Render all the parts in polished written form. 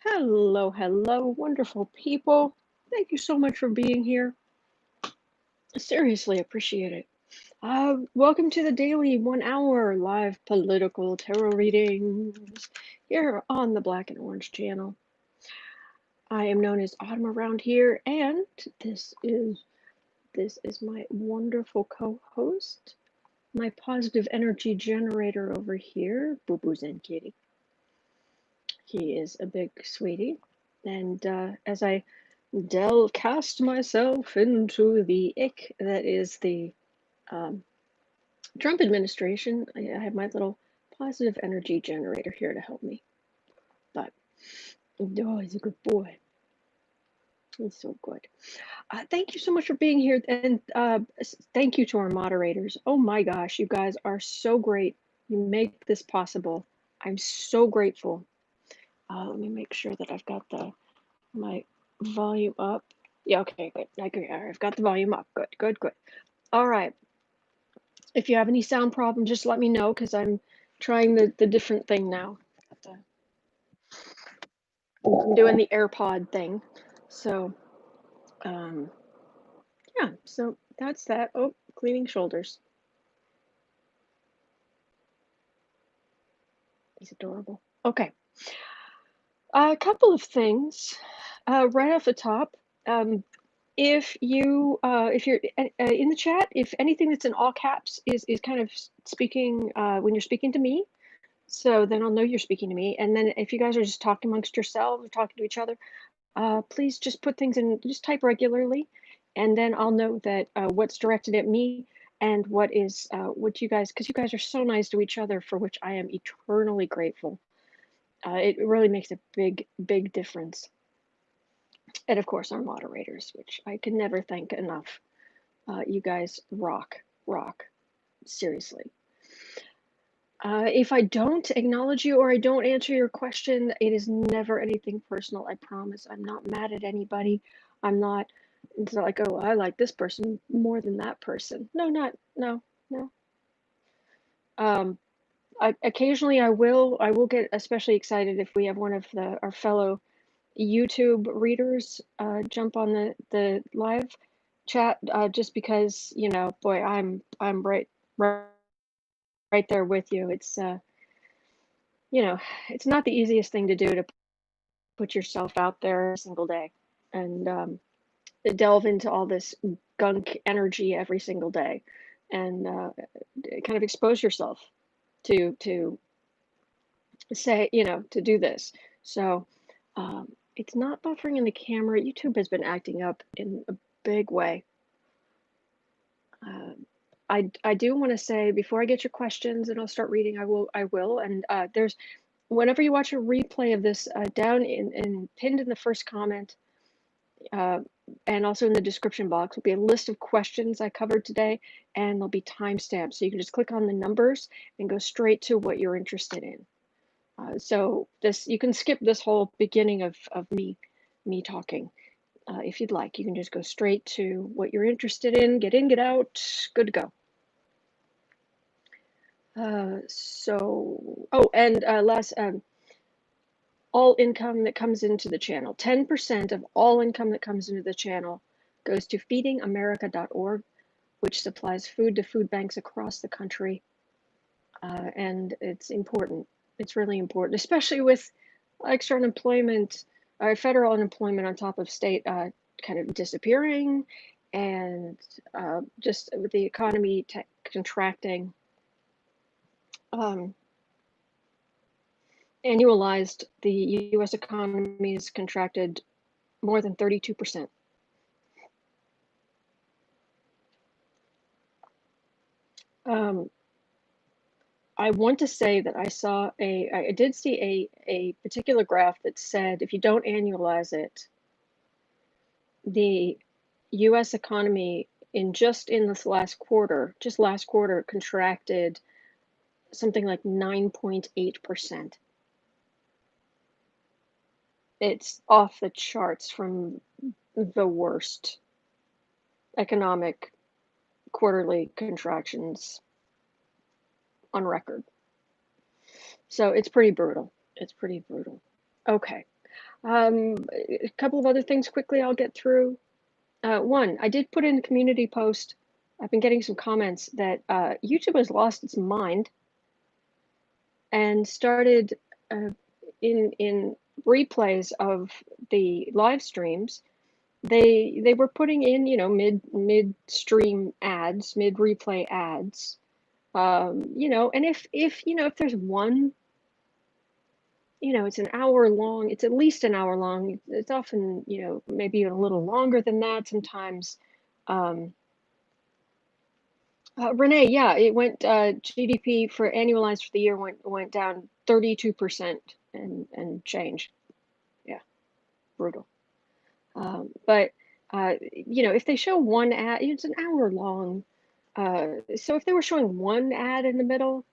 Hello, hello, wonderful people. Thank you so much for being here. Seriously appreciate it. Welcome to the daily 1 hour live political tarot readings here on the Black and Orange channel. I am known as Autumn around here, and this is my wonderful co-host, my positive energy generator over here, Boo Boo Zen Kitty. He is a big sweetie, and as I cast myself into the ick that is the Trump administration, I have my little positive energy generator here to help me. But oh, he's a good boy. He's so good. Thank you so much for being here, and thank you to our moderators. Oh my gosh, you guys are so great. You make this possible. I'm so grateful. Let me make sure that I've got my volume up. Yeah, okay, good. I've got the volume up. Good, good, good. All right. If you have any sound problems, just let me know because I'm trying the different thing now. I'm doing the AirPod thing. So, yeah, so that's that. Oh, cleaning shoulders. He's adorable. Okay. A couple of things right off the top. If you're in the chat, if anything that's in all caps is kind of speaking when you're speaking to me, so then I'll know you're speaking to me. And then if you guys are just talking amongst yourselves or talking to each other, please just put things in, just type regularly, and then I'll know that what's directed at me and what is what you guys, because you guys are so nice to each other, for which I am eternally grateful. It really makes a big, big difference. And of course, our moderators, which I can never thank enough. You guys rock, seriously. If I don't acknowledge you or I don't answer your question, it is never anything personal, I promise. I'm not mad at anybody. It's not like, oh, I like this person more than that person. No. Occasionally I will get especially excited if we have one of our fellow YouTube readers jump on the live chat, just because, boy, I'm right there with you. It's it's not the easiest thing to do, to put yourself out there every single day and delve into all this gunk energy every single day, and kind of expose yourself to say, to do this. So it's not buffering in the camera. YouTube has been acting up in a big way. I do want to say, before I get your questions and I'll start reading, I will. And there's, whenever you watch a replay of this, down in pinned in the first comment, and also in the description box, will be a list of questions I covered today, and there'll be timestamps. So you can just click on the numbers and go straight to what you're interested in. So you can skip this whole beginning of me talking. If you'd like, you can just go straight to what you're interested in, get in, get out, good to go. All income that comes into the channel, 10% of all income that comes into the channel goes to feedingamerica.org, which supplies food to food banks across the country. And it's important. It's really important, especially with extra unemployment, or federal unemployment on top of state kind of disappearing, and just with the economy contracting. Annualized, the U.S. economy has contracted more than 32%. I want to say that I did see a particular graph that said if you don't annualize it, the U.S. economy in this last quarter, contracted something like 9.8%. It's off the charts from the worst economic quarterly contractions on record. So it's pretty brutal. Okay. A couple of other things quickly I'll get through. One, I did put in the community post. I've been getting some comments that YouTube has lost its mind and started uh, in replays of the live streams. They were putting in, you know, mid stream ads, mid replay ads. You know, and if you know, if there's one, you know, it's an hour long, it's at least an hour long. It's often, you know, maybe a little longer than that sometimes. Um, Renee, yeah, it went GDP for annualized for the year went down 32% and change. Yeah, brutal. But you know, if they show one ad, it's an hour long. So if they were showing one ad in the middle,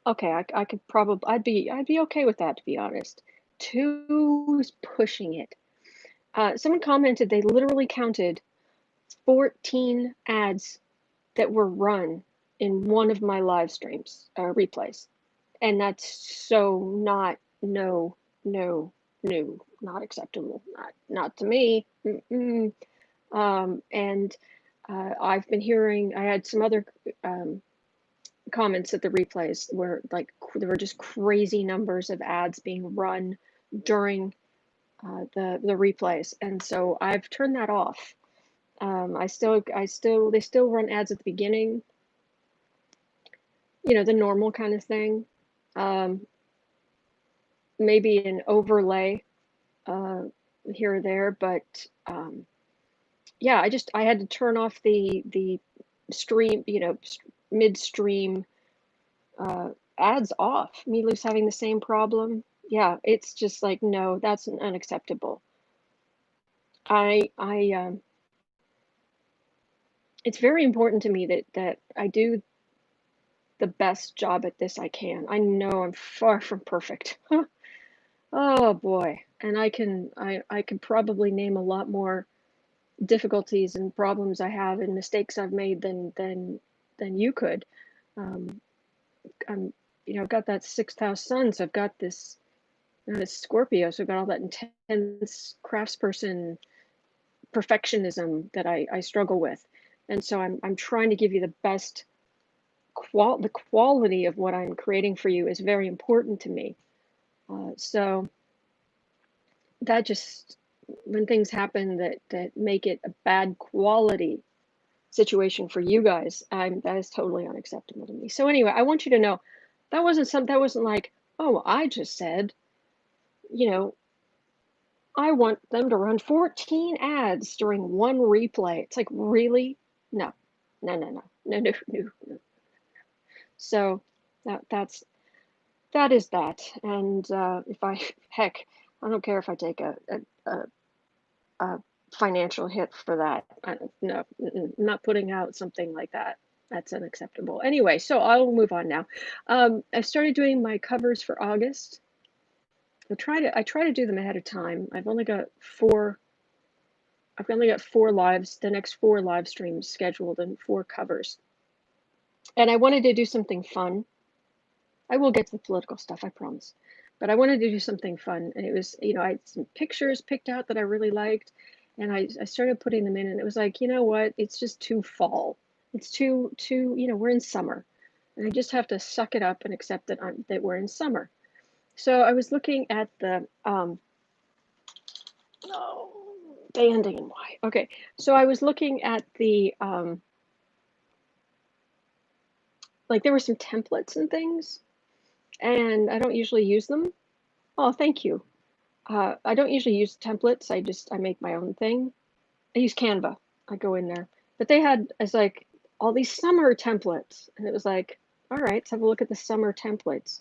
okay, I could probably I'd be okay with that, to be honest. Two is pushing it. Someone commented they literally counted 14 ads that were run in one of my live streams, replays. And that's so not, no, no, no, not acceptable. Not to me. Mm-mm. And I've been hearing, I had some other comments that the replays were like, there were just crazy numbers of ads being run during the replays. And so I've turned that off. They still run ads at the beginning, you know, the normal kind of thing. Maybe an overlay here or there, but yeah, I had to turn off the stream, you know, midstream ads off. Milu's having the same problem. Yeah, it's just like, no, that's unacceptable. It's very important to me that I do the best job at this I can. I know I'm far from perfect. Oh boy. And I can probably name a lot more difficulties and problems I have and mistakes I've made than you could. I'm, you know, I've got that sixth house sun, so I've got this, you know, this Scorpio, so I've got all that intense craftsperson perfectionism that I struggle with. And so I'm trying to give you the best the quality of what I'm creating for you is very important to me. So that just, when things happen that make it a bad quality situation for you guys, that is totally unacceptable to me. So anyway, I want you to know that wasn't like, oh, I just said, you know, I want them to run 14 ads during one replay. It's like, really? No, no, no, no, no, no, no, no. So that is that. And if I, heck, I don't care if I take a financial hit for that. No, I'm not putting out something like that. That's unacceptable. Anyway, so I'll move on now. I started doing my covers for August. I try to do them ahead of time. I've only got four lives, the next 4 live streams scheduled and 4 covers. And I wanted to do something fun. I will get to the political stuff, I promise. But I wanted to do something fun. And it was, you know, I had some pictures picked out that I really liked. And I started putting them in, and it was like, you know what? It's just too fall. It's too, you know, we're in summer. And I just have to suck it up and accept that we're in summer. So I was looking at the, they ending in Y. Okay, so I was looking at the, like there were some templates and things, and I don't usually use them. Oh, thank you. I don't usually use templates. I make my own thing. I use Canva. I go in there. But they had, it's like, all these summer templates. And it was like, all right, let's have a look at the summer templates.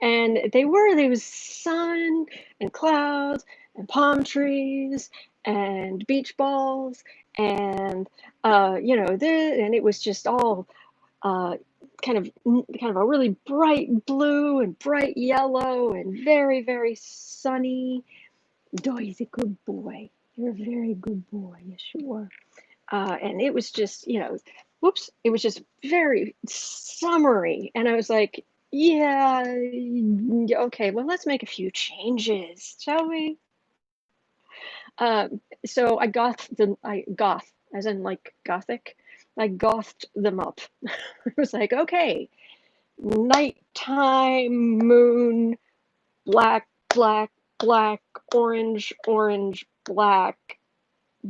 And there was sun and clouds and palm trees and beach balls and, you know, and it was just all kind of a really bright blue and bright yellow and very, very sunny. Doy's a good boy. You're a very good boy. Yes, you are. And it was just, you know, whoops, it was just very summery. And I was like, Yeah, okay, well, let's make a few changes, shall we? So I goth, as in like gothic. I gothed them up. It was like, okay, nighttime moon, black, black, black, orange, orange, black,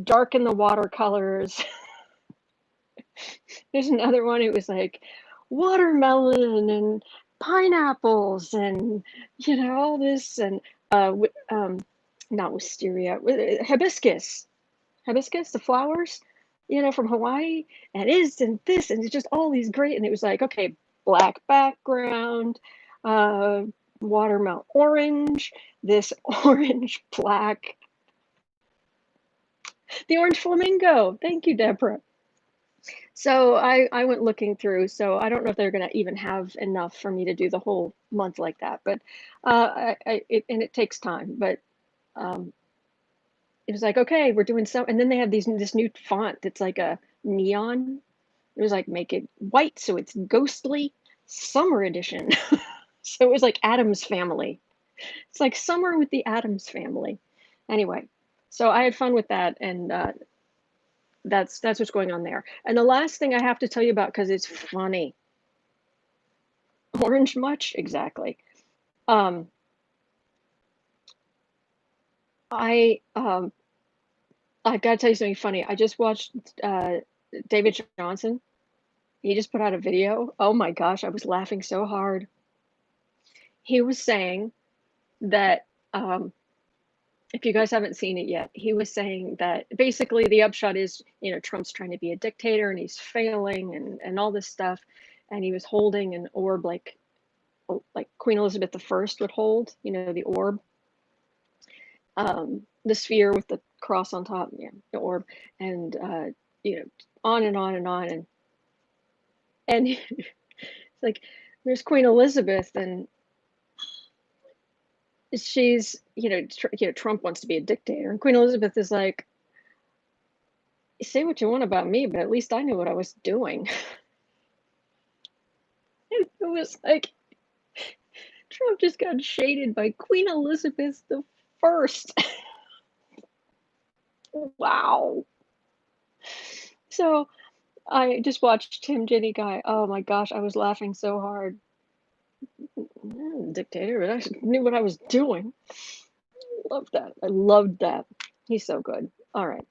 darken the watercolors. There's another one, it was like watermelon and pineapples and, all this and, not wisteria, hibiscus. Hibiscus, the flowers, from Hawaii, and is and this, and it's just all these great, and it was like, okay, black background, uh, watermelon orange, this orange, black, the orange flamingo. Thank you, Deborah. So I went looking through, so I don't know if they're gonna even have enough for me to do the whole month like that, but, and it takes time, but, um, it was like, "Okay, we're doing some," and then they have this new font that's like a neon. It was like, "Make it white so it's ghostly, summer edition." So it was like Addams Family. It's like summer with the Addams Family. Anyway, so I had fun with that, and, that's what's going on there. And the last thing I have to tell you about, because it's funny. Orange much? Exactly. Um, I, um, I've gotta tell you something funny. I just watched, David Johnson. He just put out a video. Oh my gosh, I was laughing so hard. He was saying that, if you guys haven't seen it yet, he was saying that basically the upshot is, Trump's trying to be a dictator and he's failing and all this stuff. And he was holding an orb like Queen Elizabeth I would hold, the orb, the sphere with the cross on top, yeah, the orb, and you know, on and on and on, and it's like there's Queen Elizabeth, and she's, Trump wants to be a dictator, and Queen Elizabeth is like, say what you want about me, but at least I knew what I was doing. It was like Trump just got shaded by Queen Elizabeth the First. Wow. So I just watched Tim Jenny Guy. Oh my gosh, I was laughing so hard. Dictator, but I knew what I was doing. Loved that. I loved that. He's so good. All right.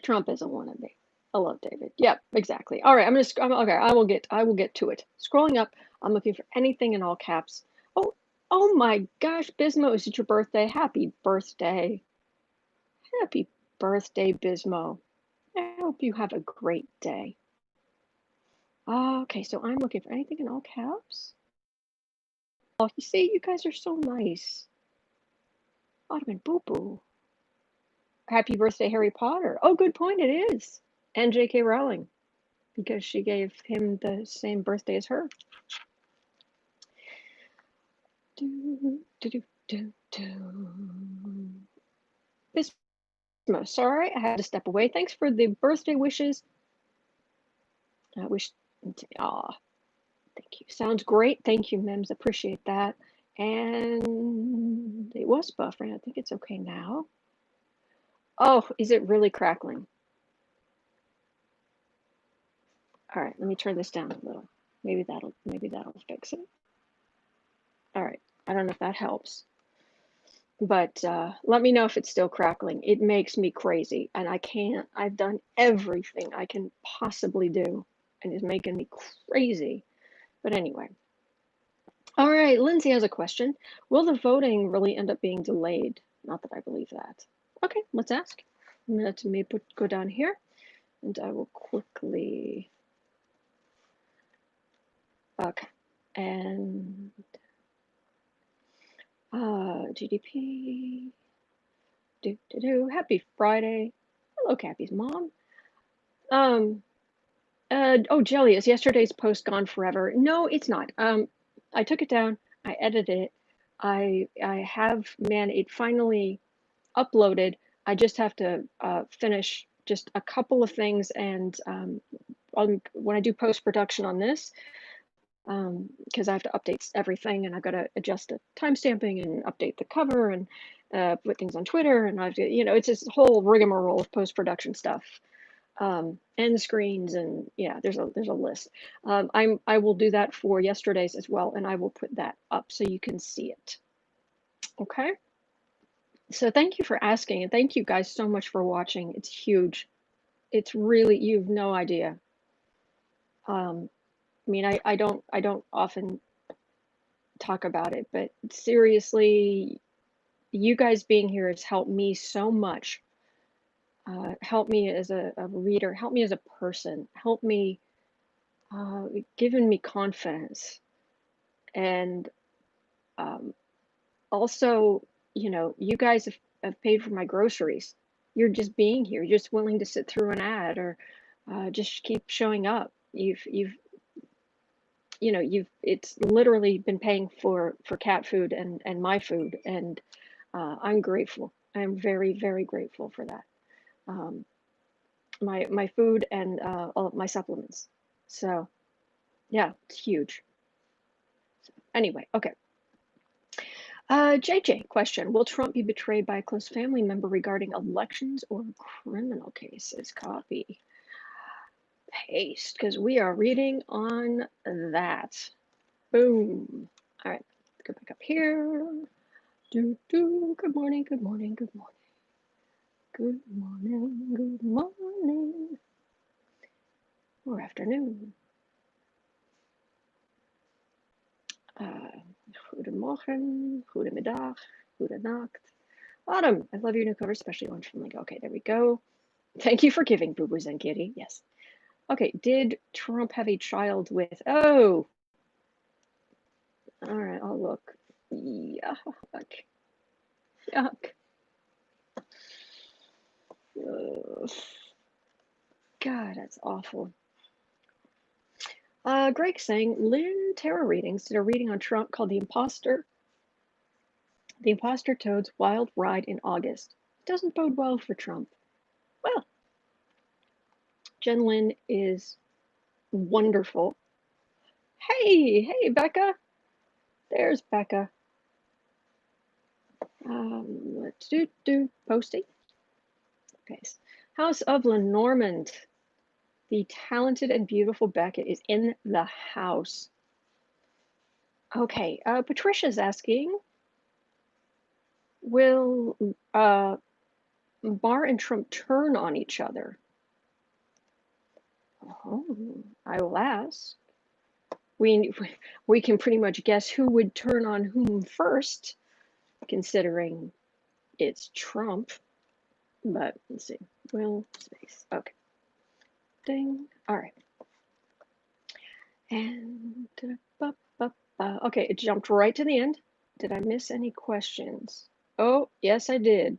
Trump isn't one of me. I love David. Yep, exactly. All right, okay, I will get to it. Scrolling up, I'm looking for anything in all caps. Oh, oh my gosh, Bismo, is it your birthday? Happy birthday. Happy birthday, Bismo. I hope you have a great day. Okay, so I'm looking for anything in all caps. Oh, you see, you guys are so nice. Ottoman Boo Boo. Happy birthday, Harry Potter. Oh, good point, it is. And J.K. Rowling, because she gave him the same birthday as her. Do, do, do, do, do. Bismo, sorry, I had to step away. Thanks for the birthday wishes. I wish, ah, thank you. Sounds great. Thank you, Mims. Appreciate that. And it was buffering. I think it's okay now. Oh, is it really crackling? All right, let me turn this down a little. Maybe that'll fix it. All right, I don't know if that helps, but let me know if it's still crackling. It makes me crazy, and I can't. I've done everything I can possibly do, and it's making me crazy. But anyway, all right. Lindsay has a question. Will the voting really end up being delayed? Not that I believe that. Okay, let's ask. Let me go down here, and I will quickly. Okay, and GDP. Happy Friday. Hello, Cappy's mom. Oh, Jelly, is yesterday's post gone forever? No, it's not. I took it down. I edited it. I have, man, it finally uploaded. I just have to finish just a couple of things, and when I do post production on this, because I have to update everything, and I've got to adjust the timestamping and update the cover and put things on Twitter, and I have to, it's this whole rigmarole of post-production stuff, end screens, and yeah, there's a list. I will do that for yesterday's as well, and I will put that up so you can see it. Okay. So thank you for asking, and thank you guys so much for watching. It's huge. It's really, you've no idea. I mean, I don't often talk about it, but seriously, you guys being here has helped me so much. Helped me as a reader, helped me as a person, helped me, given me confidence, and also, you guys have paid for my groceries. You're just being here, you're just willing to sit through an ad, or just keep showing up. It's literally been paying for cat food and my food, and I'm grateful. I'm very, very grateful for that. My food and all of my supplements. So yeah, it's huge. So, anyway, okay. JJ question: will Trump be betrayed by a close family member regarding elections or criminal cases? Copy, paste, because we are reading on that. Boom. All right, let's go back up here. Good morning, good morning, good morning. Good morning, good morning. Or afternoon. Goedemorgen, goedemiddag, goedenacht. Autumn, I love your new cover, especially orange from Lego. Okay, there we go. Thank you for giving, Boo Boos and Kitty. Yes. Okay, did Trump have a child with? Oh. All right, I'll look. Yuck. Yuck. Ugh. God, that's awful. Greg saying Lynn Tarot Readings did a reading on Trump called The Imposter Toad's Wild Ride in August. It doesn't bode well for Trump. Well, Jen Lynn is wonderful. Hey, Becca. There's Becca. Let's do posting. Okay. House of Lenormand. The talented and beautiful Becca is in the house. Okay, Patricia's asking, will Barr and Trump turn on each other? Oh, I will ask. We can pretty much guess who would turn on whom first, considering it's Trump. But let's see. Will space. Okay. Ding. All right. And okay, it jumped right to the end. Did I miss any questions? Oh, yes, I did.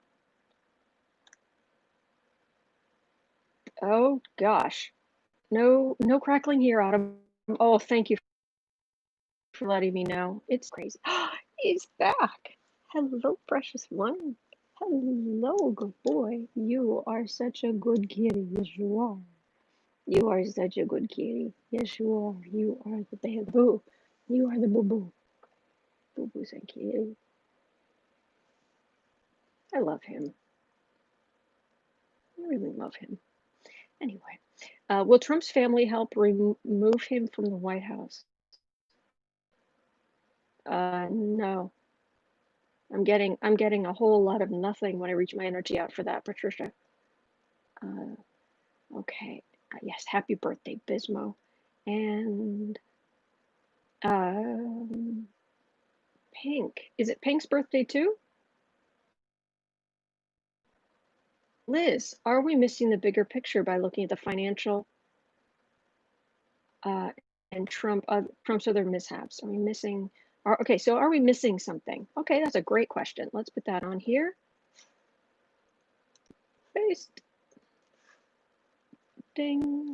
Oh gosh. No crackling here, Autumn. Oh, thank you for letting me know. It's crazy. He's back. Hello, precious one. Hello, good boy. You are such a good kitty. Yes, you are. You are such a good kitty. Yes, you are. You are the bamboo. You are the boo-boo. Boo-boos and kitty. I love him. I really love him. Anyway, will Trump's family help remove him from the White House? No. I'm getting a whole lot of nothing when I reach my energy out for that, Patricia. Okay. Yes, happy birthday, Bismo. And Pink. Is it Pink's birthday too? Liz, are we missing the bigger picture by looking at the financial and Trump's other mishaps? Are we missing? Okay, so are we missing something? Okay, that's a great question. Let's put that on here. Paste. Ding.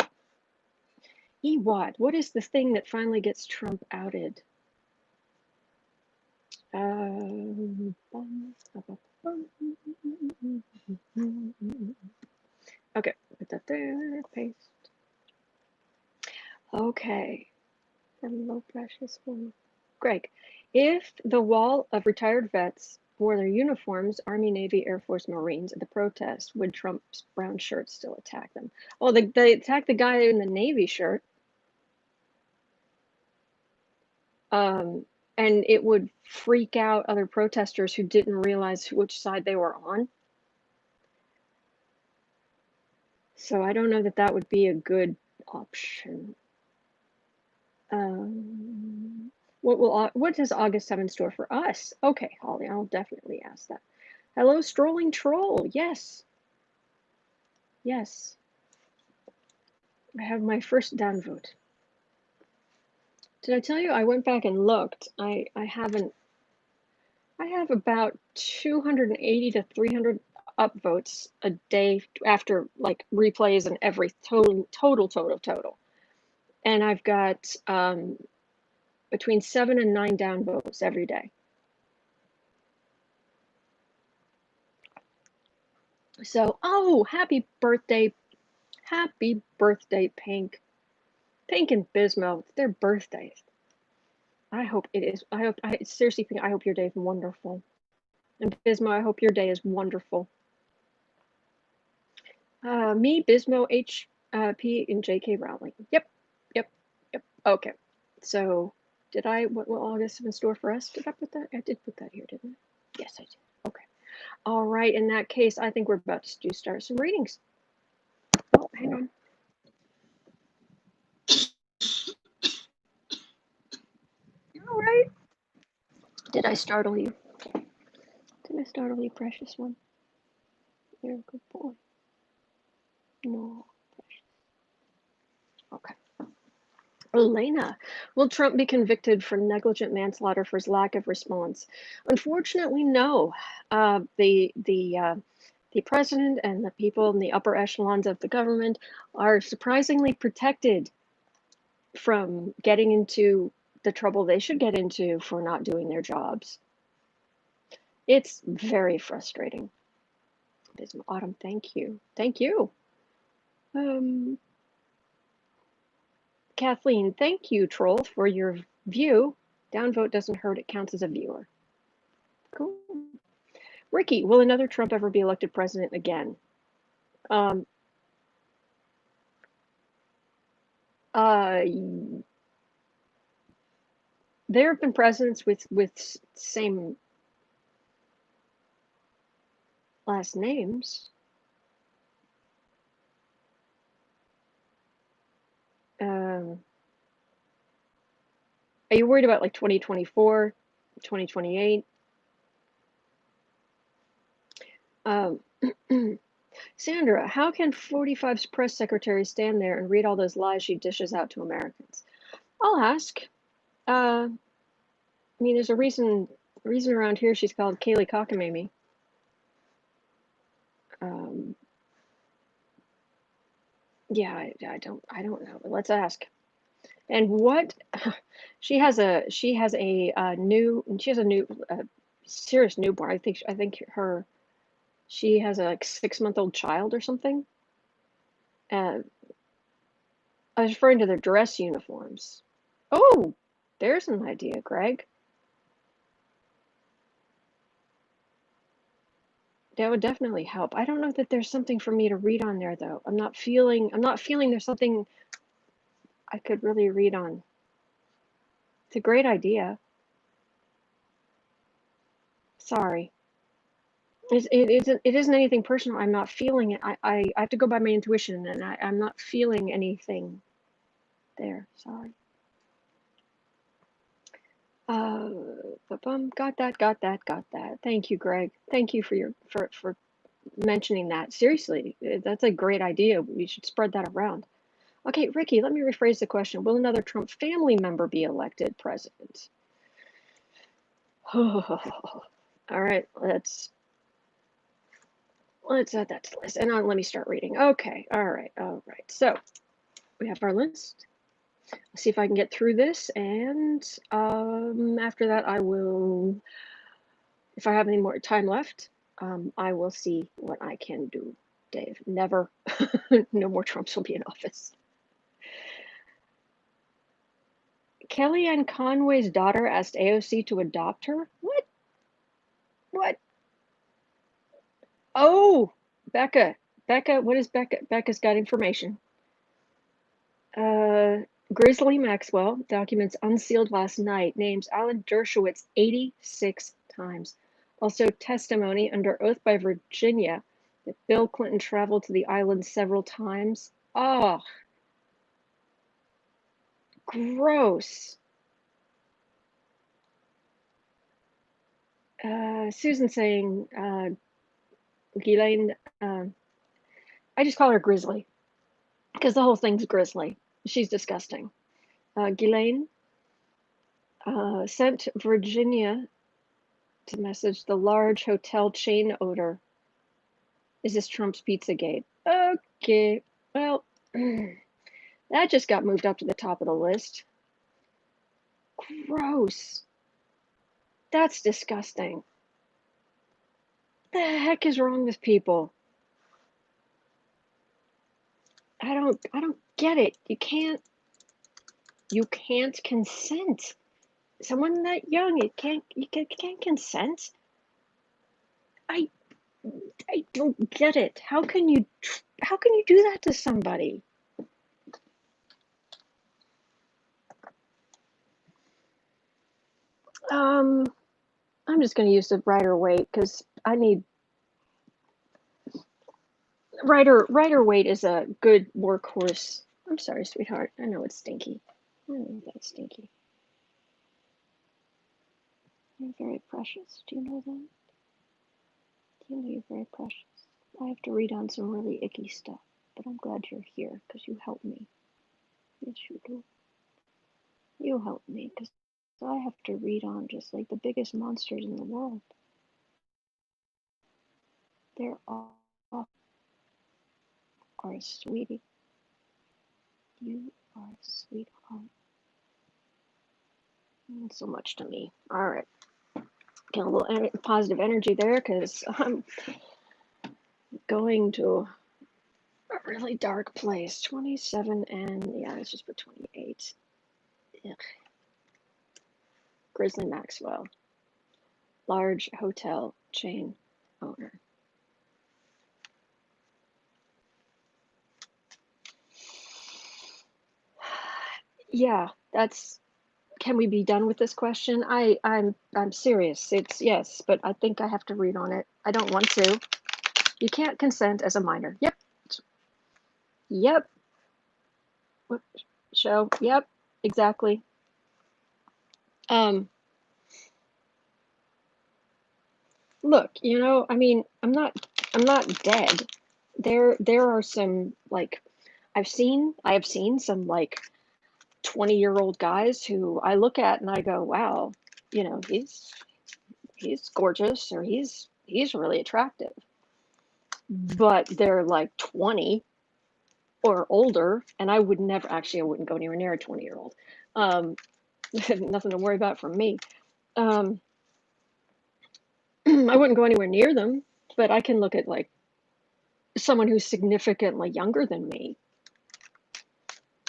EWAT. What is the thing that finally gets Trump outed? Okay, put that there. Paste. Okay. Hello, precious one. Greg, if the wall of retired vets wore their uniforms, Army, Navy, Air Force, Marines, at the protest, would Trump's brown shirts still attack them? Oh, they attacked the guy in the Navy shirt. And it would freak out other protesters who didn't realize which side they were on. So I don't know that that would be a good option. What does August 7 store for us? Okay, Holly, I'll definitely ask that. Hello, strolling troll. Yes. Yes. I have my first downvote. Did I tell you I went back and looked? I have about 280 to 300 upvotes a day after like replays and every total. And I've got between 7 and 9 downvotes every day. So, oh, happy birthday, Pink. Pink and Bismo, it's their birthdays. I hope it is. I seriously think, I hope your day is wonderful. And Bismo, I hope your day is wonderful. Me, Bismo, HP, and JK Rowling. Yep. Okay. So, did I, what will August have in store for us? Did I put that? I did put that here, didn't I? Yes, I did. Okay. All right. In that case, I think we're about to start some readings. Oh, hang on. All right. Did I startle you? Did I startle you, precious one? You're a good boy. No, precious. Okay. Elena, will Trump be convicted for negligent manslaughter for his lack of response? Unfortunately, no. The president and the people in the upper echelons of the government are surprisingly protected from getting into the trouble they should get into for not doing their jobs. It's very frustrating. Autumn, thank you. Thank you. Kathleen, thank you, troll, for your view. Downvote doesn't hurt, it counts as a viewer. Cool. Ricky, will another Trump ever be elected president again? There have been presidents with same last names. Are you worried about like 2024, 2028? Sandra, how can 45's press secretary stand there and read all those lies she dishes out to Americans? I'll ask. I mean, there's a reason around here she's called Kayleigh Cokamamie. Yeah, I don't know. But let's ask. And what she has a new serious newborn. I think she has a like 6-month-old child or something. I was referring to their dress uniforms. Oh, there's an idea, Greg. That would definitely help. I don't know that there's something for me to read on there though. I'm not feeling there's something I could really read on. It's a great idea. Sorry. It isn't anything personal. I'm not feeling it. I have to go by my intuition, and I'm not feeling anything there. Sorry. Got that. Thank you, Greg. Thank you for mentioning that. Seriously, that's a great idea. We should spread that around. Okay, Ricky, let me rephrase the question. Will another Trump family member be elected president? All right, let's add that to the list. And let me start reading. Okay, all right. So we have our list. Let's see if I can get through this. And after that, I will, if I have any more time left, I will see what I can do, Dave. Never, no more Trumps will be in office. Kellyanne Conway's daughter asked AOC to adopt her? What? What? Oh, Becca. Becca, what is Becca? Becca's got information. Ghislaine Maxwell documents unsealed last night, names Alan Dershowitz 86 times. Also testimony under oath by Virginia that Bill Clinton traveled to the island several times. Oh, gross. Susan saying, Ghislaine, I just call her Grizzly because the whole thing's Grizzly. She's disgusting. Ghislaine sent Virginia to message the large hotel chain odor. Is this Trump's Pizzagate? Okay, well, that just got moved up to the top of the list. Gross. That's disgusting. The heck is wrong with people? I don't get it. You can't consent. Someone that young, you can't consent. I don't get it. How can you do that to somebody? I'm just going to use the Rider Waite because I need Rider Waite is a good workhorse. I'm sorry, sweetheart. I know it's stinky. I know that's stinky. You're very precious. Do you know that? Do you know you're very precious? I have to read on some really icky stuff, but I'm glad you're here because you help me. Yes, you do. You help me because I have to read on just like the biggest monsters in the world. They're all are a sweetie. You are a sweetheart. Means so much to me. All right. Get a little positive energy there because I'm going to a really dark place. 27 and yeah, let's just put 28. Ugh. Ghislaine Maxwell, large hotel chain owner. Yeah, that's. Can we be done with this question? I'm serious. It's yes, but I think I have to read on it. I don't want to. You can't consent as a minor. Yep. Yep. What show? Yep. Exactly. Look, you know, I mean, I'm not dead. There are some like I have seen some like 20-year-old guys who I look at and I go, wow, you know, he's gorgeous or he's really attractive. But they're like 20 or older, and I wouldn't go anywhere near a 20-year-old. Nothing to worry about from me. I wouldn't go anywhere near them, but I can look at like someone who's significantly younger than me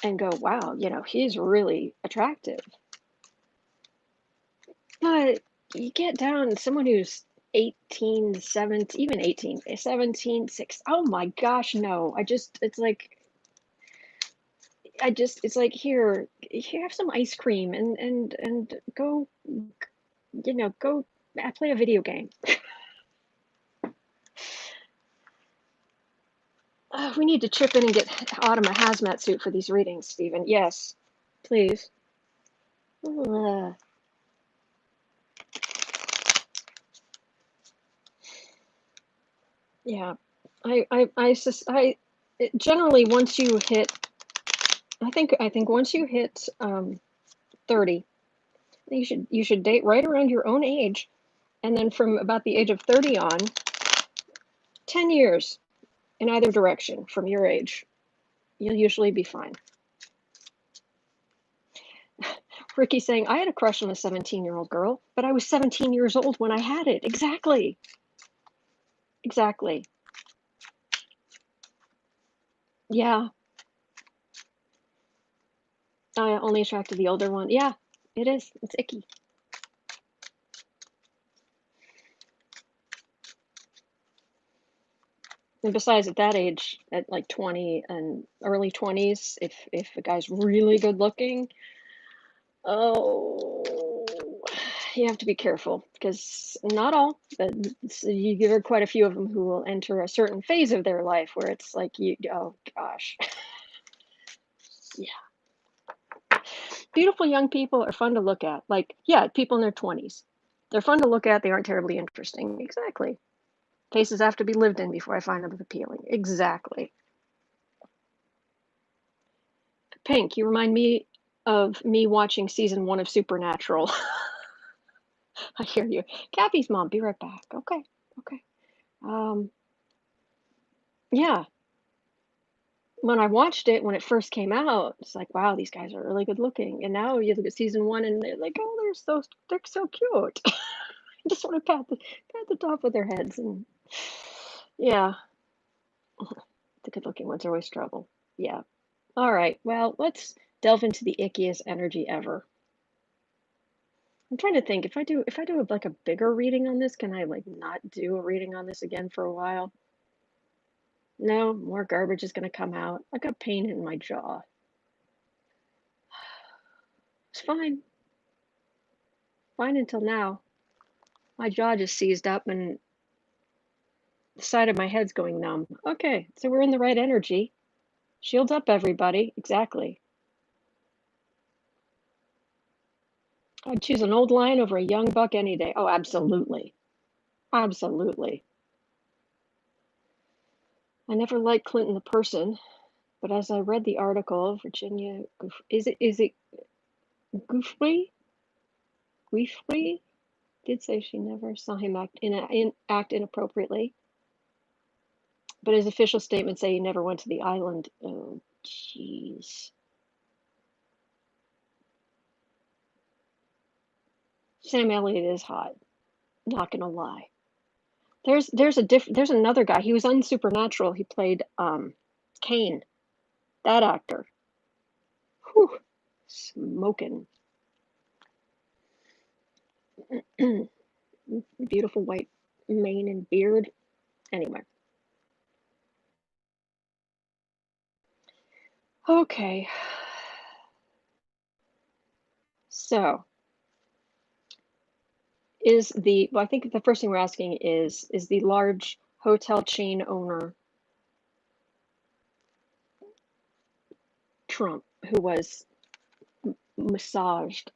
and go, wow, you know, he's really attractive. But you get down someone who's 18, 17, even 18, 17, 6. Oh my gosh, no. It's like here have some ice cream and go, you know, go play a video game. We need to chip in and get Autumn a hazmat suit for these readings, Stephen. Yes, please. Yeah, generally once you hit, I think once you hit 30, you should date right around your own age, and then from about the age of 30 on, 10 years in either direction from your age, you'll usually be fine. Ricky saying, I had a crush on a 17-year-old girl, but I was 17 years old when I had it. Exactly. Exactly. Yeah. Only attracted the older one. Yeah, it is. It's icky. And besides, at that age, at like 20 and early 20s, if a guy's really good looking, oh, you have to be careful because not all, but you there are quite a few of them who will enter a certain phase of their life where it's like oh gosh, yeah. Beautiful young people are fun to look at. Like, yeah, people in their 20s. They're fun to look at. They aren't terribly interesting. Exactly. Faces have to be lived in before I find them appealing. Exactly. Pink, you remind me of me watching season 1 of Supernatural. I hear you. Kathy's mom, be right back. Okay. Okay. Um, yeah. When I watched it when it first came out, it's like, wow, these guys are really good looking. And now you look at season 1 and they're like, oh, they're so cute. I just want to pat the top of their heads and yeah, the good looking ones are always trouble. Yeah. All right. Well, let's delve into the ickiest energy ever. I'm trying to think if I do like a bigger reading on this, can I like not do a reading on this again for a while? No, more garbage is gonna come out. I got pain in my jaw. It's fine. Fine until now. My jaw just seized up and the side of my head's going numb. Okay, so we're in the right energy. Shields up, everybody. Exactly. I'd choose an old lion over a young buck any day. Oh, absolutely. Absolutely. I never liked Clinton the person, but as I read the article, Virginia, is it Goofrey? Guifrey did say she never saw him act inappropriately, but his official statements say he never went to the island. Oh, jeez. Sam Elliott is hot. Not gonna lie. There's another guy. He was on Supernatural. He played Kane. That actor. Whew, smoking. Beautiful white mane and beard. Anyway. Okay. So I think the first thing we're asking is the large hotel chain owner Trump, who was massaged.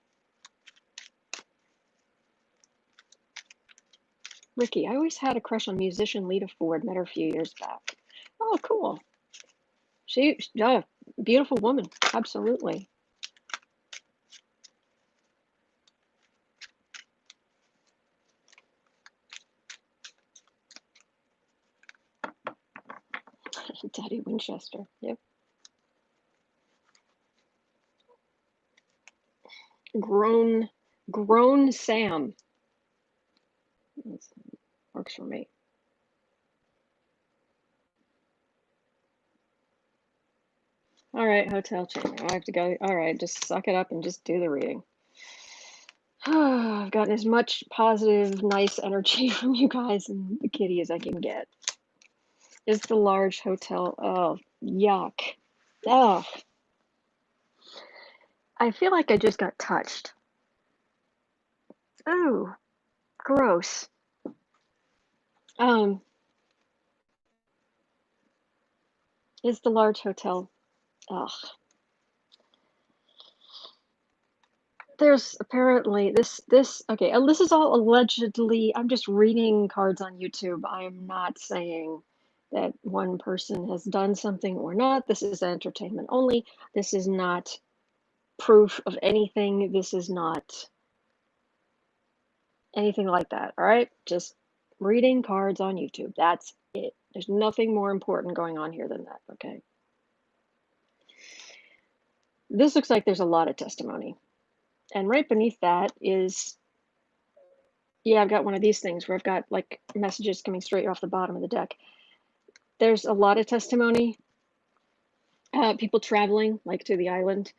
Ricky, I always had a crush on musician Lita Ford, met her a few years back. Oh, cool. Yeah, beautiful woman, absolutely. Daddy Winchester, yep. Grown Sam. That works for me. All right, hotel chain. I have to go. All right, just suck it up and just do the reading. I've gotten as much positive, nice energy from you guys and the kitty as I can get. Is the large hotel? Oh, yuck. Oh, I feel like I just got touched. Oh, gross. Is the large hotel? Ugh. There's apparently this okay, this is all allegedly. I'm just reading cards on YouTube. I am not saying that one person has done something or not. This is entertainment only. This is not proof of anything. This is not anything like that. All right? Just reading cards on YouTube. That's it. There's nothing more important going on here than that, okay? This looks like there's a lot of testimony. And right beneath that is, yeah, I've got one of these things where I've got like messages coming straight off the bottom of the deck. There's a lot of testimony. People traveling like to the island.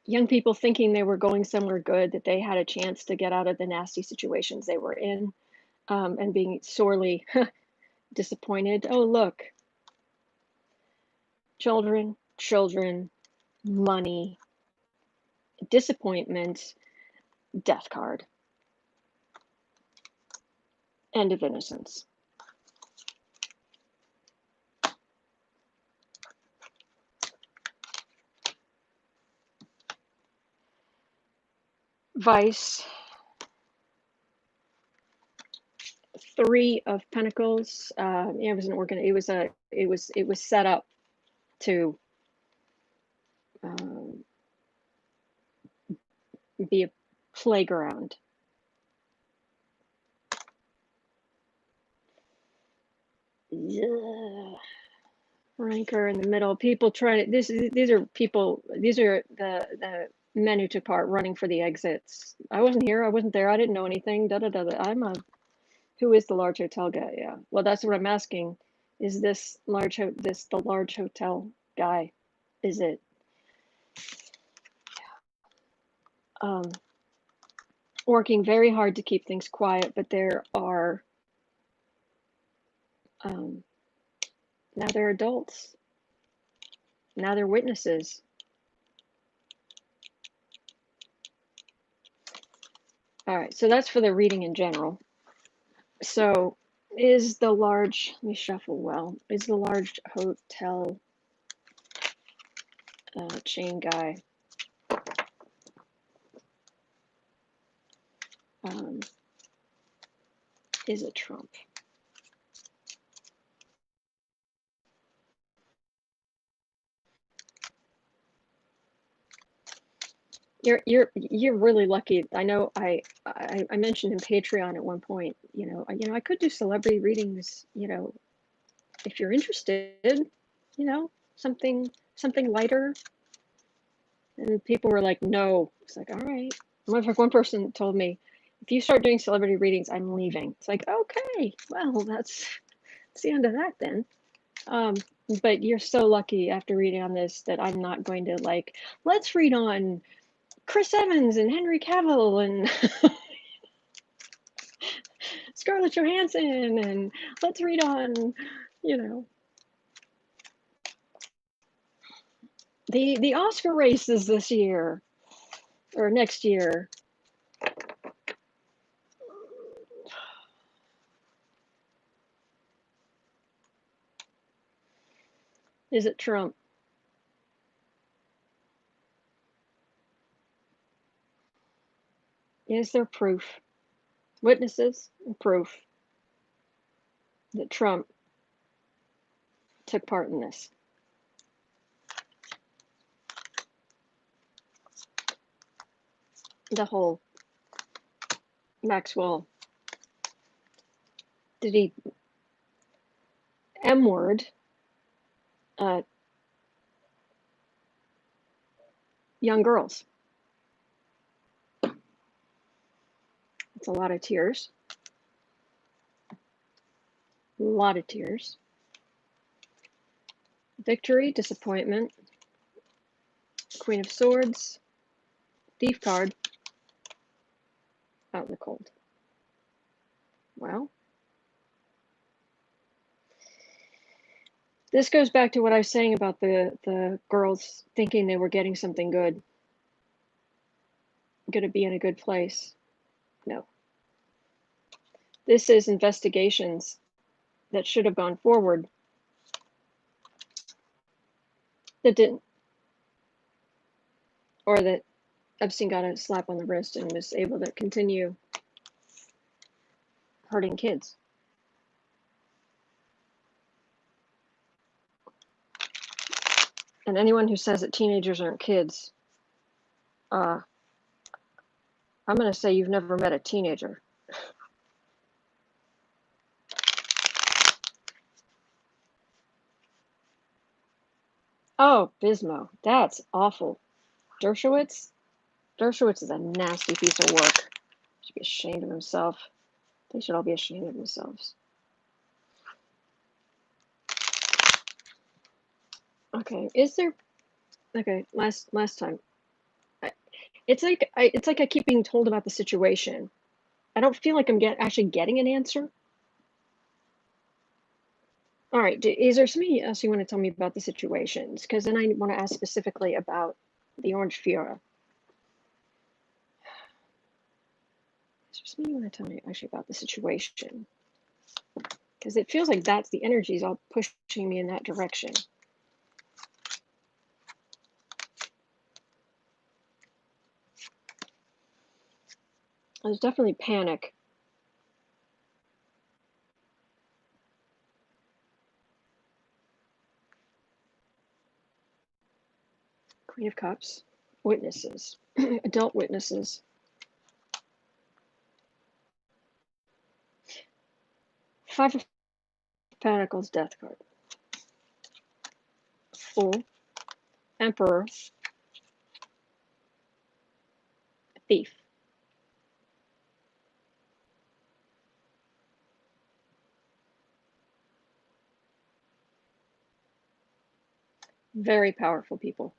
young people thinking they were going somewhere good, that they had a chance to get out of the nasty situations they were in, and being sorely disappointed. Oh, look, children, money, disappointment, death card, end of innocence. Vice, Three of Pentacles. It was an it was set up to be a playground. Yeah. Rancor in the middle. People trying to. These are people. These are the men who took part running for the exits. I wasn't here. I wasn't there. I didn't know anything. Da da da. Who is the large hotel guy? Yeah. Well, that's what I'm asking. Is this the large hotel guy? Is it? Working very hard to keep things quiet, but there are now they're adults. Now they're witnesses. All right, so that's for the reading in general. So is the large, let me shuffle well, is the large hotel chain guy is it Trump? You're really lucky. I know I mentioned in Patreon at one point, I could do celebrity readings, if you're interested, something lighter. And people were like, no. It's like, all right. One person told me, if you start doing celebrity readings, I'm leaving. It's like, okay, well, that's the end of that then. But you're so lucky after reading on this that I'm not going to let's read on Chris Evans and Henry Cavill and Scarlett Johansson, and let's read on, the Oscar races this year or next year. Is it Trump? Is there proof? Witnesses and proof that Trump took part in this? The whole Maxwell, did he M-word young girls? It's a lot of tears. A lot of tears. Victory, disappointment, Queen of Swords, Thief card, out in the cold. Well, this goes back to what I was saying about the girls thinking they were getting something good. Going to be in a good place. No. This is investigations that should have gone forward that didn't. Or that Epstein got a slap on the wrist and was able to continue hurting kids. And anyone who says that teenagers aren't kids, I'm going to say you've never met a teenager. Oh, Bismo. That's awful. Dershowitz? Dershowitz is a nasty piece of work. He should be ashamed of himself. They should all be ashamed of themselves. Okay, is there... Okay, last time. It's like I keep being told about the situation. I don't feel like I'm actually getting an answer. All right, is there something else you want to tell me about the situations? Because then I want to ask specifically about the Orange Fiora. Is there something you want to tell me actually about the situation? Because it feels like that's the energy's all pushing me in that direction. There's definitely panic. Queen of Cups. Witnesses. Adult witnesses. Five of Pentacles, Death card. Fool. Emperor. Thief. Very powerful people.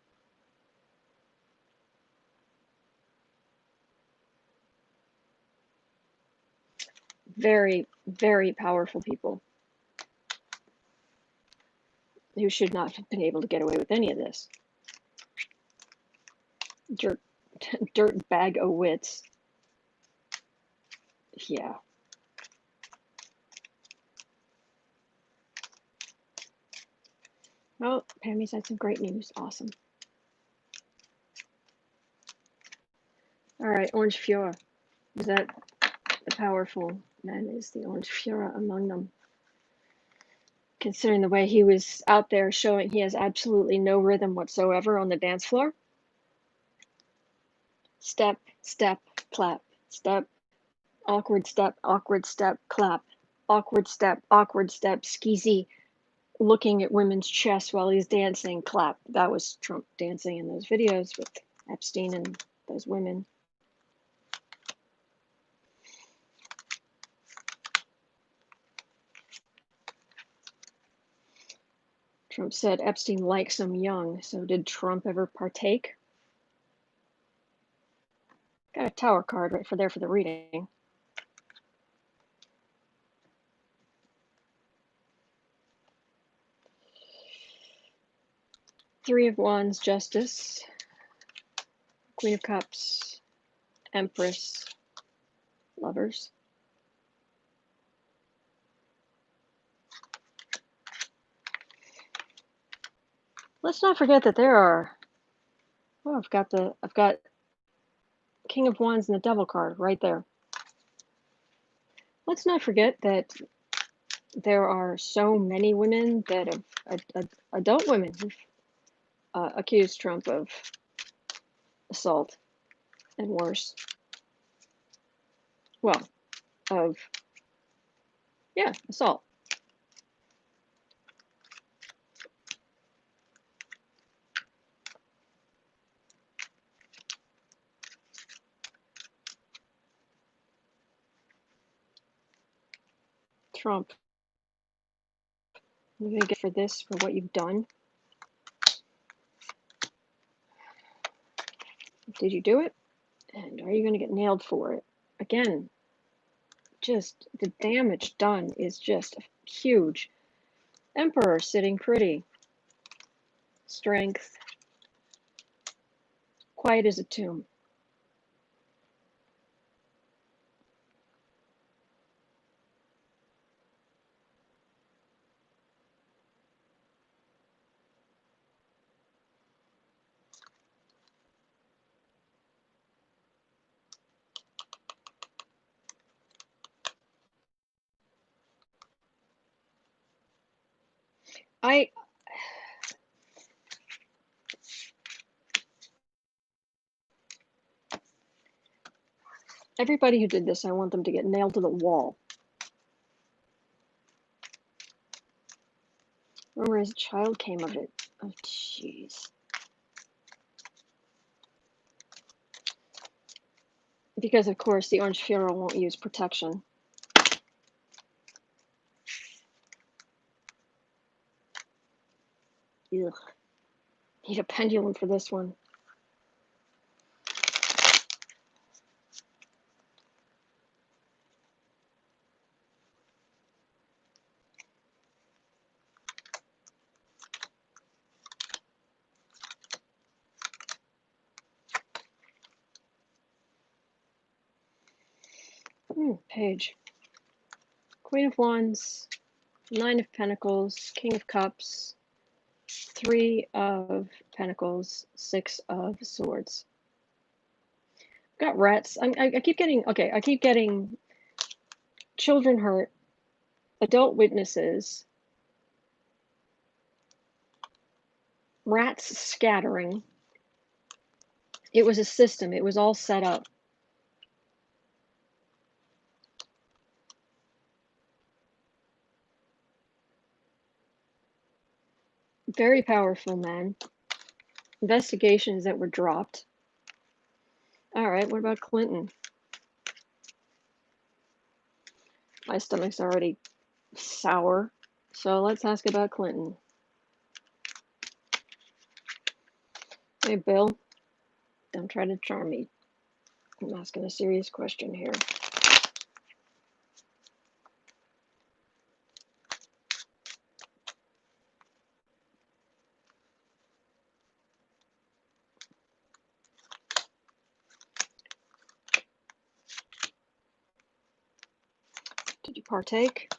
Very, very powerful people who should not have been able to get away with any of this. Dirt bag of wits. Yeah. Well, Pammy's had some great news. Awesome. All right, Orange Fiora. Is that the powerful man? Is the Orange Fiora among them? Considering the way he was out there showing he has absolutely no rhythm whatsoever on the dance floor. Step, step, clap, step, awkward step, clap, awkward step, skeezy, looking at women's chests while he's dancing, clap. That was Trump dancing in those videos with Epstein and those women. Trump said Epstein likes them young, so did Trump ever partake? Got a Tower card right for the reading. Three of Wands, Justice. Queen of Cups, Empress, Lovers. Let's not forget that there are... Oh, I've got King of Wands and the Devil card right there. Let's not forget that there are so many women that have, adult women who've accused Trump of assault and worse. Well, assault. Trump, you're gonna get for this, for what you've done. Did you do it? And are you gonna get nailed for it? Again, just the damage done is just huge. Emperor sitting pretty. Strength. Quiet as a tomb. Everybody who did this, I want them to get nailed to the wall. Remember, as a child came of it. Oh, jeez. Because, of course, the Orange Fiora won't use protection. Ugh. Need a pendulum for this one. Page. Queen of Wands, Nine of Pentacles, King of Cups, Three of Pentacles, Six of Swords. Got rats. I keep getting, okay, I keep getting children hurt, adult witnesses, rats scattering. It was a system. It was all set up. Very powerful men. Investigations that were dropped. All right, what about Clinton? My stomach's already sour, so let's ask about Clinton. Hey, Bill, don't try to charm me. I'm asking a serious question here. Did you partake?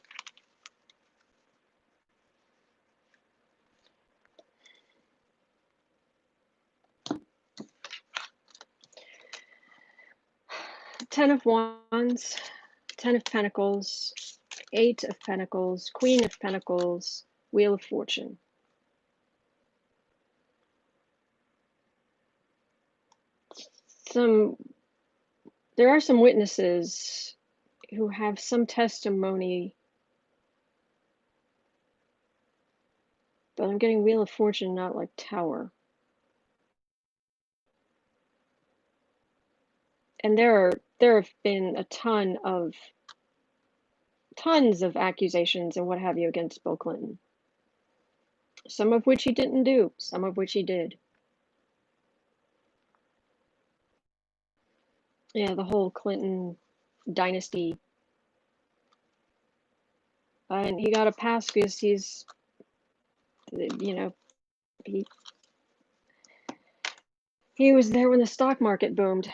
Ten of Wands, Ten of Pentacles, Eight of Pentacles, Queen of Pentacles, Wheel of Fortune. There are some witnesses who have some testimony, but I'm getting Wheel of Fortune, not like Tower. And there have been a tons of accusations and what have you against Bill Clinton. Some of which he didn't do, some of which he did. Yeah, the whole Clinton dynasty. And he got a pass because he's, you know, he was there when the stock market boomed.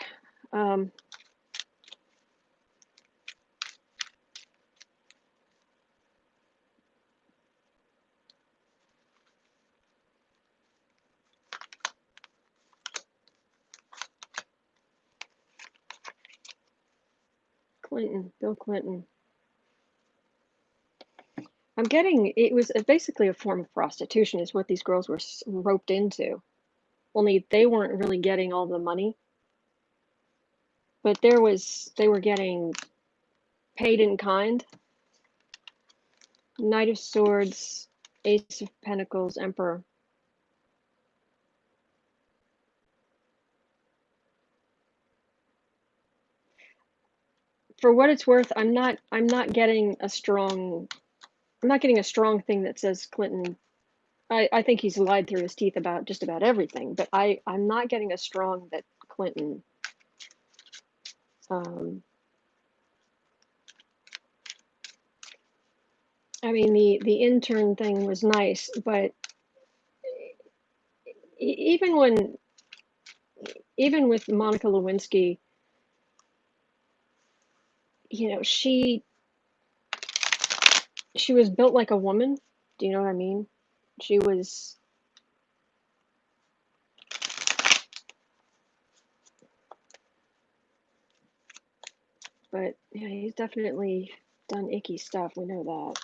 Clinton, Bill Clinton. I'm getting, it was basically a form of prostitution is what these girls were roped into. Only they weren't really getting all the money. But they were getting paid in kind. Knight of Swords, Ace of Pentacles, Emperor. For what it's worth, I'm not getting a strong thing that says Clinton. I think he's lied through his teeth about just about everything, but I'm not getting a strong that Clinton I mean the intern thing was nice, but even with Monica Lewinsky, you know, she was built like a woman. Do you know what I mean? She was, but yeah, he's definitely done icky stuff. We know that.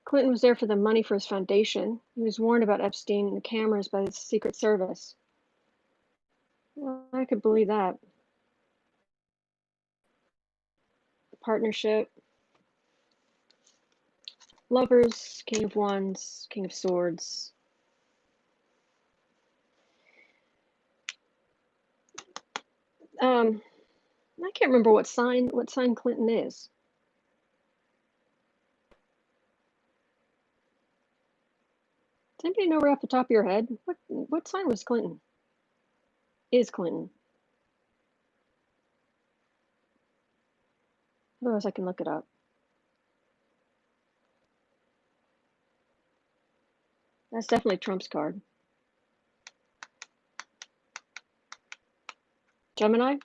Clinton was there for the money for his foundation. He was warned about Epstein and the cameras by the Secret Service. Well, I could believe that. Partnership. Lovers, King of Wands, King of Swords. I can't remember what sign Clinton is. anybody know right off the top of your head? What sign was Clinton? Is Clinton? Otherwise, I can look it up. That's definitely Trump's card. Gemini?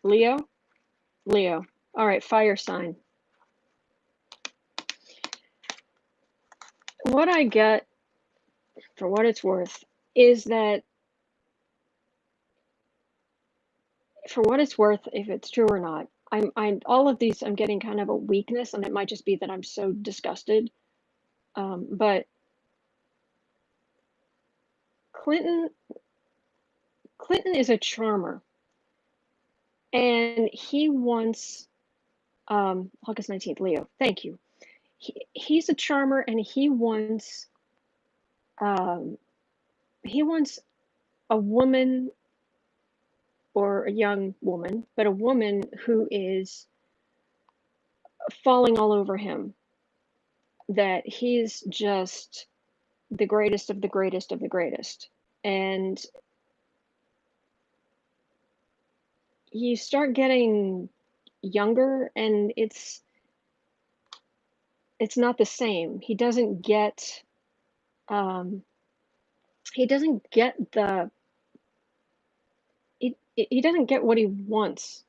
Leo? Leo. All right, fire sign. What I get, for what it's worth, is that, for what it's worth, if it's true or not, I'm all of these, I'm getting kind of a weakness, and it might just be that I'm so disgusted. But Clinton is a charmer, and he wants, August 19th, Leo. Thank you. He's a charmer, and he wants a woman, or a young woman, but a woman who is falling all over him, that he's just the greatest of the greatest of the greatest. And you start getting younger, and it's not the same. He doesn't get he doesn't get the he doesn't get what he wants.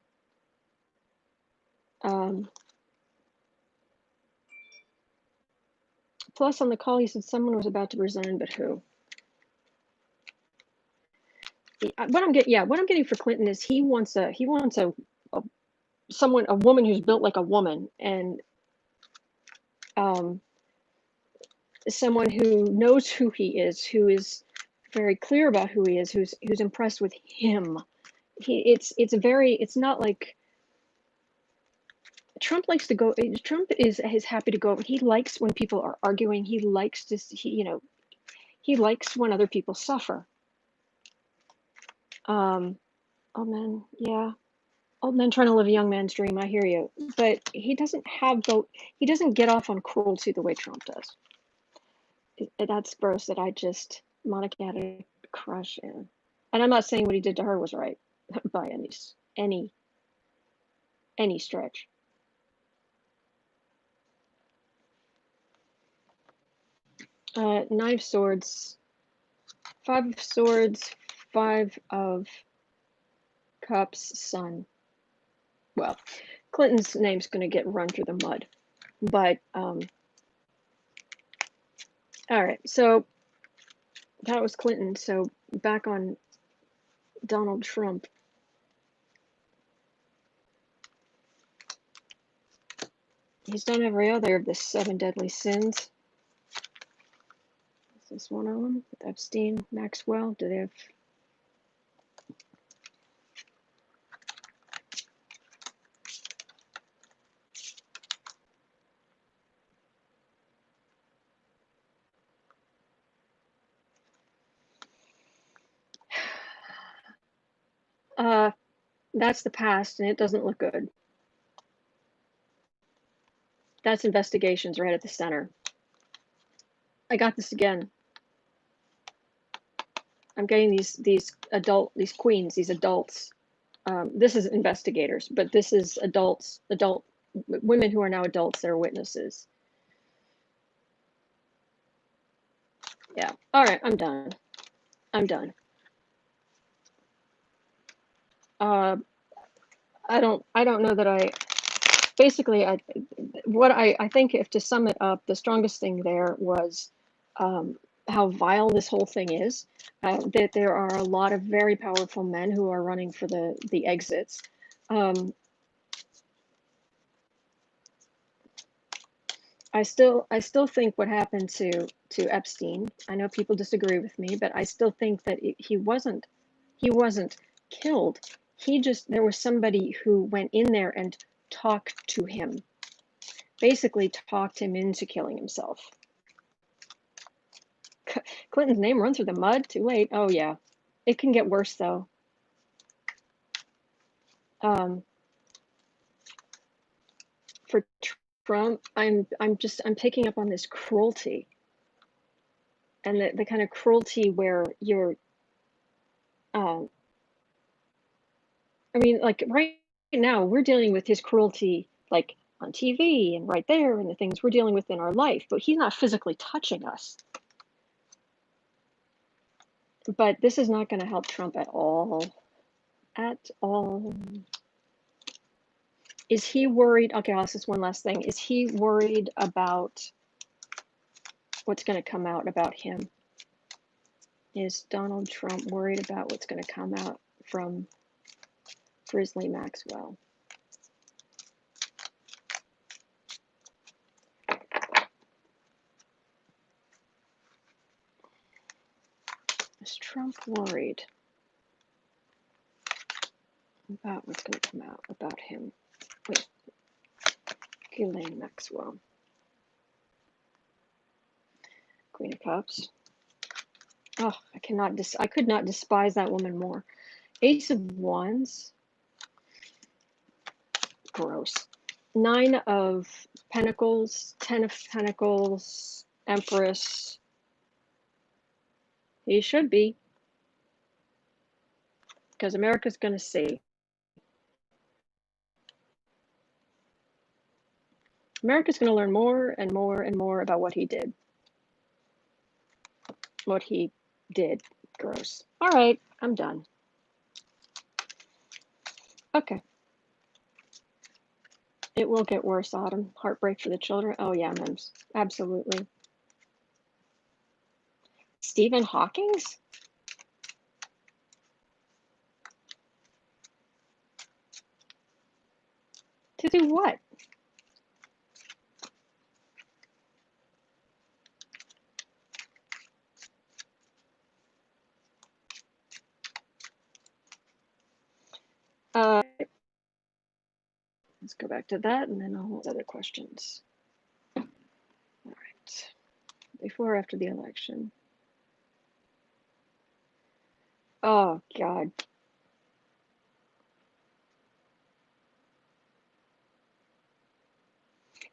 Plus, on the call, he said someone was about to resign, but who? What I'm getting for Clinton is he wants a woman who's built like a woman, and someone who knows who he is, who is very clear about who he is, who's impressed with him. It's not like Trump likes to go. Trump is happy to go. He likes when people are arguing. He likes to he likes when other people suffer. Old man, yeah. Old man trying to live a young man's dream. I hear you, but he doesn't get off on cruelty the way Trump does. That's gross. That Monica had a crush in, and I'm not saying what he did to her was right by any stretch. Knife, swords, 5 of swords, 5 of cups, sun. Well, Clinton's name's going to get run through the mud, but all right. So that was Clinton. So back on Donald Trump. He's done every other of the 7 deadly sins. Is this one of them? Epstein, Maxwell. Do they have? That's the past, and it doesn't look good. That's investigations right at the center. I got this again. I'm getting these queens, these adults. This is investigators, but this is adult women who are now adults that are witnesses. Yeah. All right. I'm done. I don't know that I think, if to sum it up, the strongest thing there was how vile this whole thing is, that there are a lot of very powerful men who are running for the exits. I still think what happened to Epstein, I know people disagree with me, but I still think that he wasn't killed. There was somebody who went in there and talked to him, basically talked him into killing himself. Clinton's name run through the mud? Too late. Oh yeah. It can get worse though. for Trump, I'm picking up on this cruelty, and the kind of cruelty where you're, I mean, like right now we're dealing with his cruelty, like on TV and right there, and the things we're dealing with in our life, but he's not physically touching us. But this is not going to help Trump at all. At all. Is he worried? Okay, I'll ask this one last thing. Is he worried about what's going to come out about him? Is Donald Trump worried about what's going to come out from Ghislaine Maxwell? Is Trump worried about what's going to come out about him? Wait, Ghislaine Maxwell. Queen of Cups. Oh, I could not despise that woman more. Ace of Wands. Gross. 9 of Pentacles, 10 of Pentacles, Empress. He should be. Because America's going to see. America's going to learn more and more and more about what he did. What he did. Gross. All right, I'm done. Okay. It will get worse, Autumn. Heartbreak for the children. Oh, yeah, Mims. Absolutely. Stephen Hawking's? To do what? Let's go back to that, and then I'll have other questions. All right. Before or after the election? Oh, God.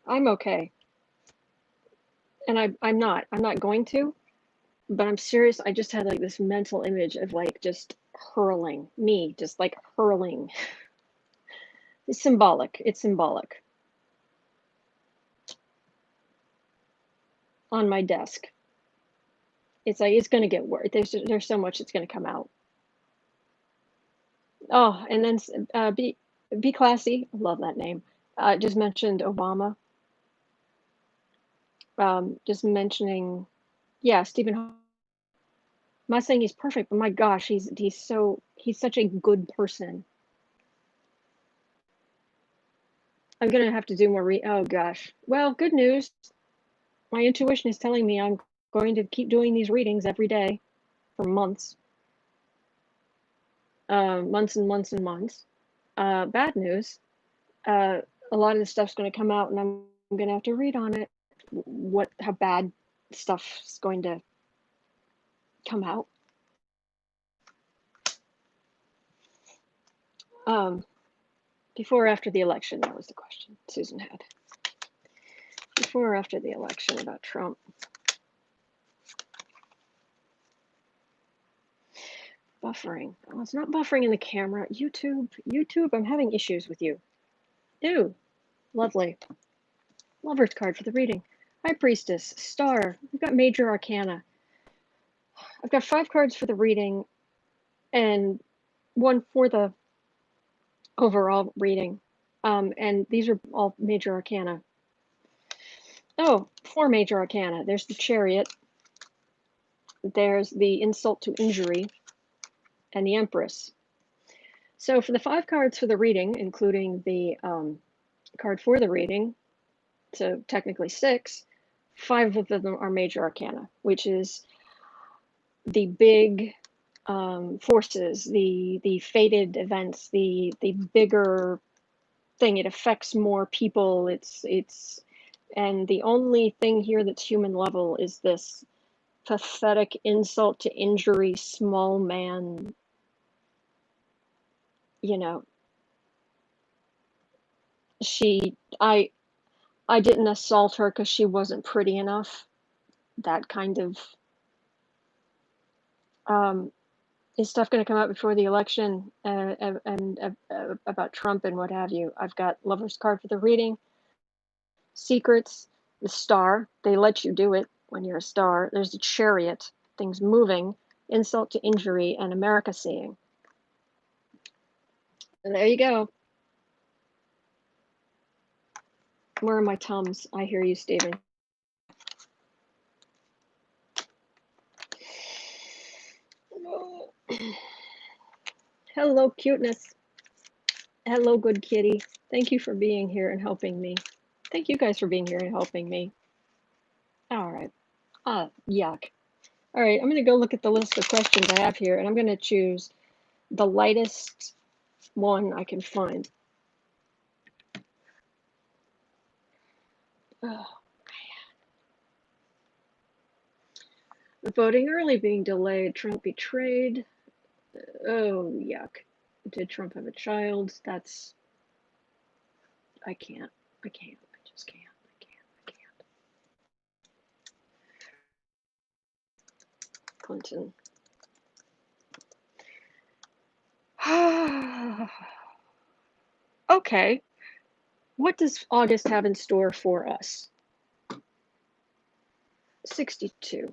I'm okay. And I'm not going to, but I'm serious. I just had like this mental image of like just hurling me, just like hurling. It's symbolic. It's symbolic. On my desk. It's like, it's going to get worse. There's so much that's going to come out. Oh, and then be classy. I love that name. Just mentioned Obama. Just mentioning, yeah, Stephen. I'm not saying he's perfect, but my gosh, he's such a good person. I'm gonna have to do more oh gosh. Well, good news. My intuition is telling me I'm going to keep doing these readings every day for months. Months and months and months. Bad news. A lot of the stuff's going to come out, and I'm going to have to read on it. How bad stuff's going to come out. Before or after the election? That was the question Susan had. Before or after the election about Trump? Buffering. Oh, it's not buffering in the camera. YouTube, I'm having issues with you. Ew. Lovely. Lover's card for the reading. High Priestess, Star. We've got Major Arcana. I've got 5 cards for the reading and 1 for the overall reading. And these are all Major Arcana. Oh, 4 Major Arcana. There's the Chariot. There's the Insult to Injury. And the Empress. So for the 5 cards for the reading, including the card for the reading, so technically 6, 5 of them are Major Arcana, which is the big forces, the fated events, the bigger thing. It affects more people. And the only thing here that's human level is this pathetic insult to injury, small man. You know, I didn't assault her because she wasn't pretty enough. That kind of is stuff going to come out before the election and about Trump and what have you. I've got Lover's Card for the reading, Secrets, the Star. They let you do it when you're a star. There's the Chariot, things moving, insult to injury, and America seeing. And there you go. Where are my Tums? I hear you, Stephen. Hello, cuteness. Hello, good kitty. Thank you for being here and helping me. Thank you guys for being here and helping me. All right. Yuck. All right, I'm going to go look at the list of questions I have here, and I'm going to choose the lightest one I can find. Oh, man. Voting early being delayed. Trump betrayed. Oh, yuck. Did Trump have a child? That's... I can't. I just can't. I can't. Clinton. Okay. What does August have in store for us? 62.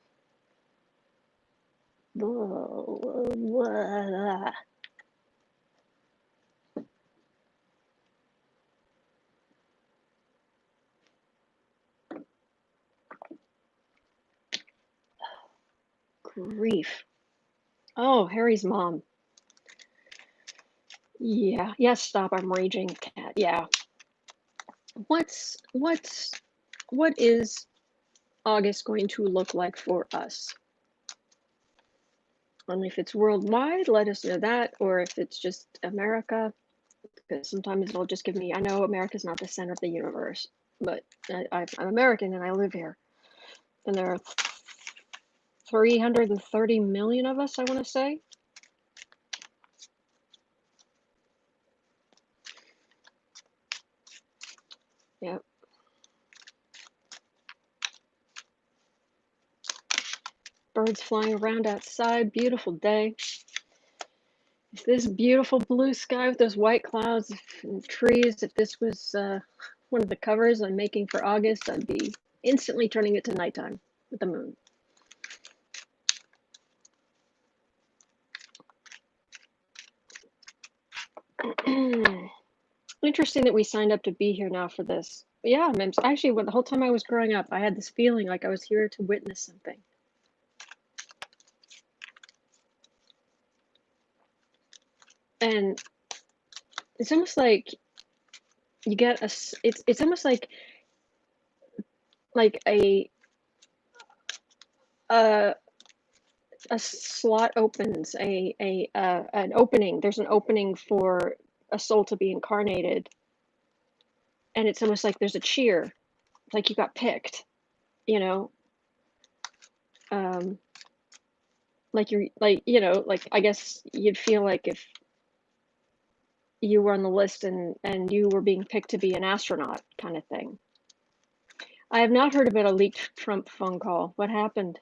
Grief. Oh, Harry's mom. Yeah. Yes, stop. I'm raging cat. Yeah. What is August going to look like for us? Only if it's worldwide, let us know that, or if it's just America, because sometimes it'll just give me, I know America's not the center of the universe, but I'm American and I live here. And there are 330 million of us, I want to say. Yep. Birds flying around outside, beautiful day. If this beautiful blue sky with those white clouds and trees, if this was one of the covers I'm making for August, I'd be instantly turning it to nighttime with the moon. Interesting that we signed up to be here now for this. Yeah, actually, the whole time I was growing up, I had this feeling like I was here to witness something. And it's almost like you get it's almost like a slot opens, an opening. There's an opening for a soul to be incarnated, and it's almost like there's a cheer, like you got picked, you know. Like you're like, you know, like I guess you'd feel like if you were on the list and you were being picked to be an astronaut, kind of thing. I have not heard about a leaked Trump phone call. What happened?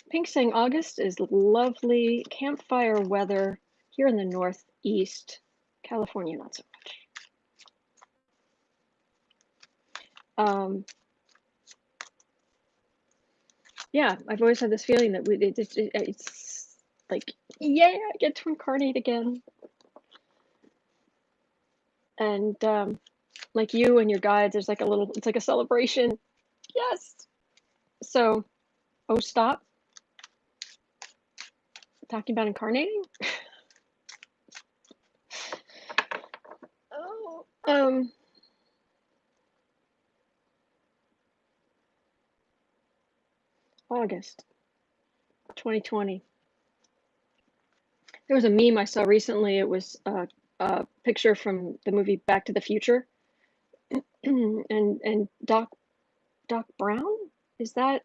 Pink saying August is lovely campfire weather here in the Northeast. California, not so much. Yeah, I've always had this feeling that it's like, yeah, I get to incarnate again. And like you and your guides, there's like it's like a celebration. Yes. So, oh, stop talking about incarnating. Oh, August 2020. There was a meme I saw recently. It was a picture from the movie Back to the Future, and Doc Brown, was that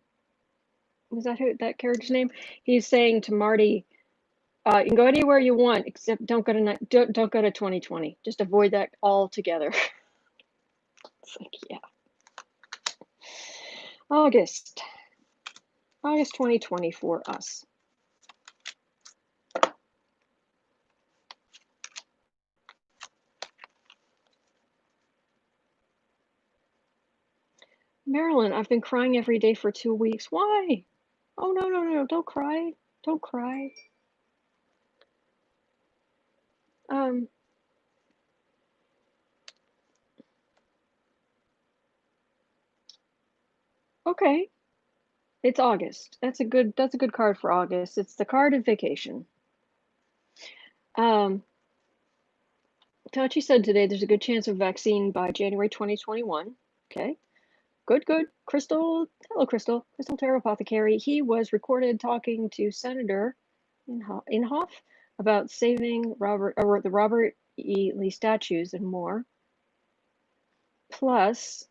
that character's name? He's saying to Marty, you can go anywhere you want, except don't go to 2020. Just avoid that altogether. It's like, yeah. August 2020 for us. Marilyn, I've been crying every day for 2 weeks. Why? Oh, no, don't cry. Don't cry. Okay. It's August. That's a good card for August. It's the card of vacation. Tachi said today there's a good chance of vaccine by January 2021. Okay. Good. Crystal, hello, Crystal Tarot Apothecary. He was recorded talking to Senator Inhofe about saving the Robert E. Lee statues and more. Plus,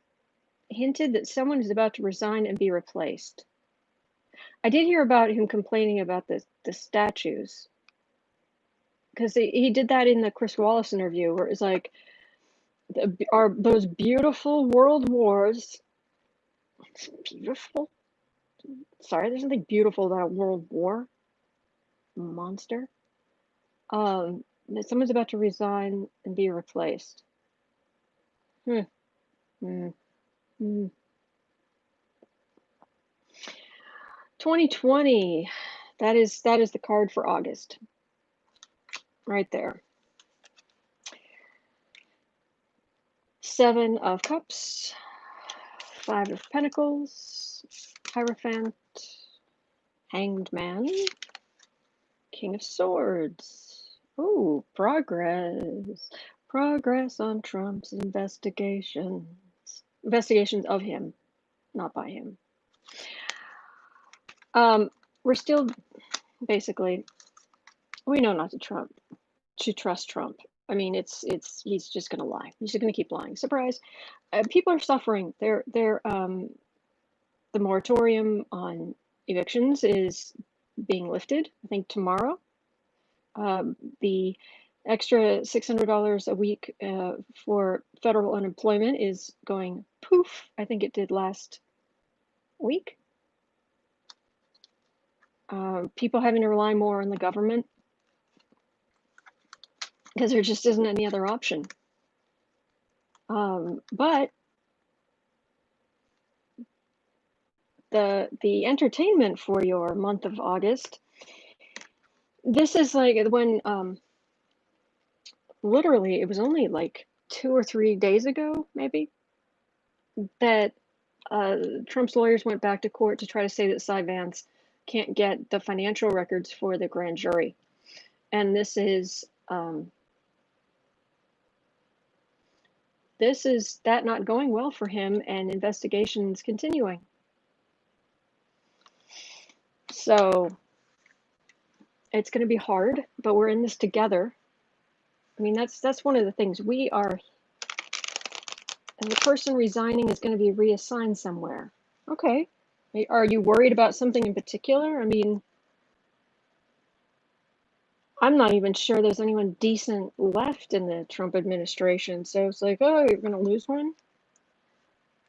hinted that someone is about to resign and be replaced. I did hear about him complaining about the statues, because he did that in the Chris Wallace interview, where it's like, are those beautiful world wars? It's beautiful. Sorry, there's nothing beautiful about a world war. Monster. That someone's about to resign and be replaced. 2020. That is the card for August. Right there. 7 of Cups, 5 of Pentacles, Hierophant, Hanged Man, King of Swords. Oh, progress. Progress on Trump's investigations. Investigations of him, not by him. We're still, basically, we know not to trust Trump. I mean, he's just gonna lie. He's just gonna keep lying. Surprise! People are suffering. The moratorium on evictions is being lifted, I think, tomorrow. The extra $600 a week for federal unemployment is going poof. I think it did last week. People having to rely more on the government because there just isn't any other option. But the entertainment for your month of August, this is like when literally it was only like 2 or 3 days ago, maybe, that Trump's lawyers went back to court to try to say that Cy Vance can't get the financial records for the grand jury. And this is that not going well for him, and investigations continuing. So it's going to be hard, but we're in this together. I mean, that's one of the things. We are, and the person resigning is going to be reassigned somewhere. Okay. Are you worried about something in particular? I mean, I'm not even sure there's anyone decent left in the Trump administration. So it's like, oh, you're going to lose one?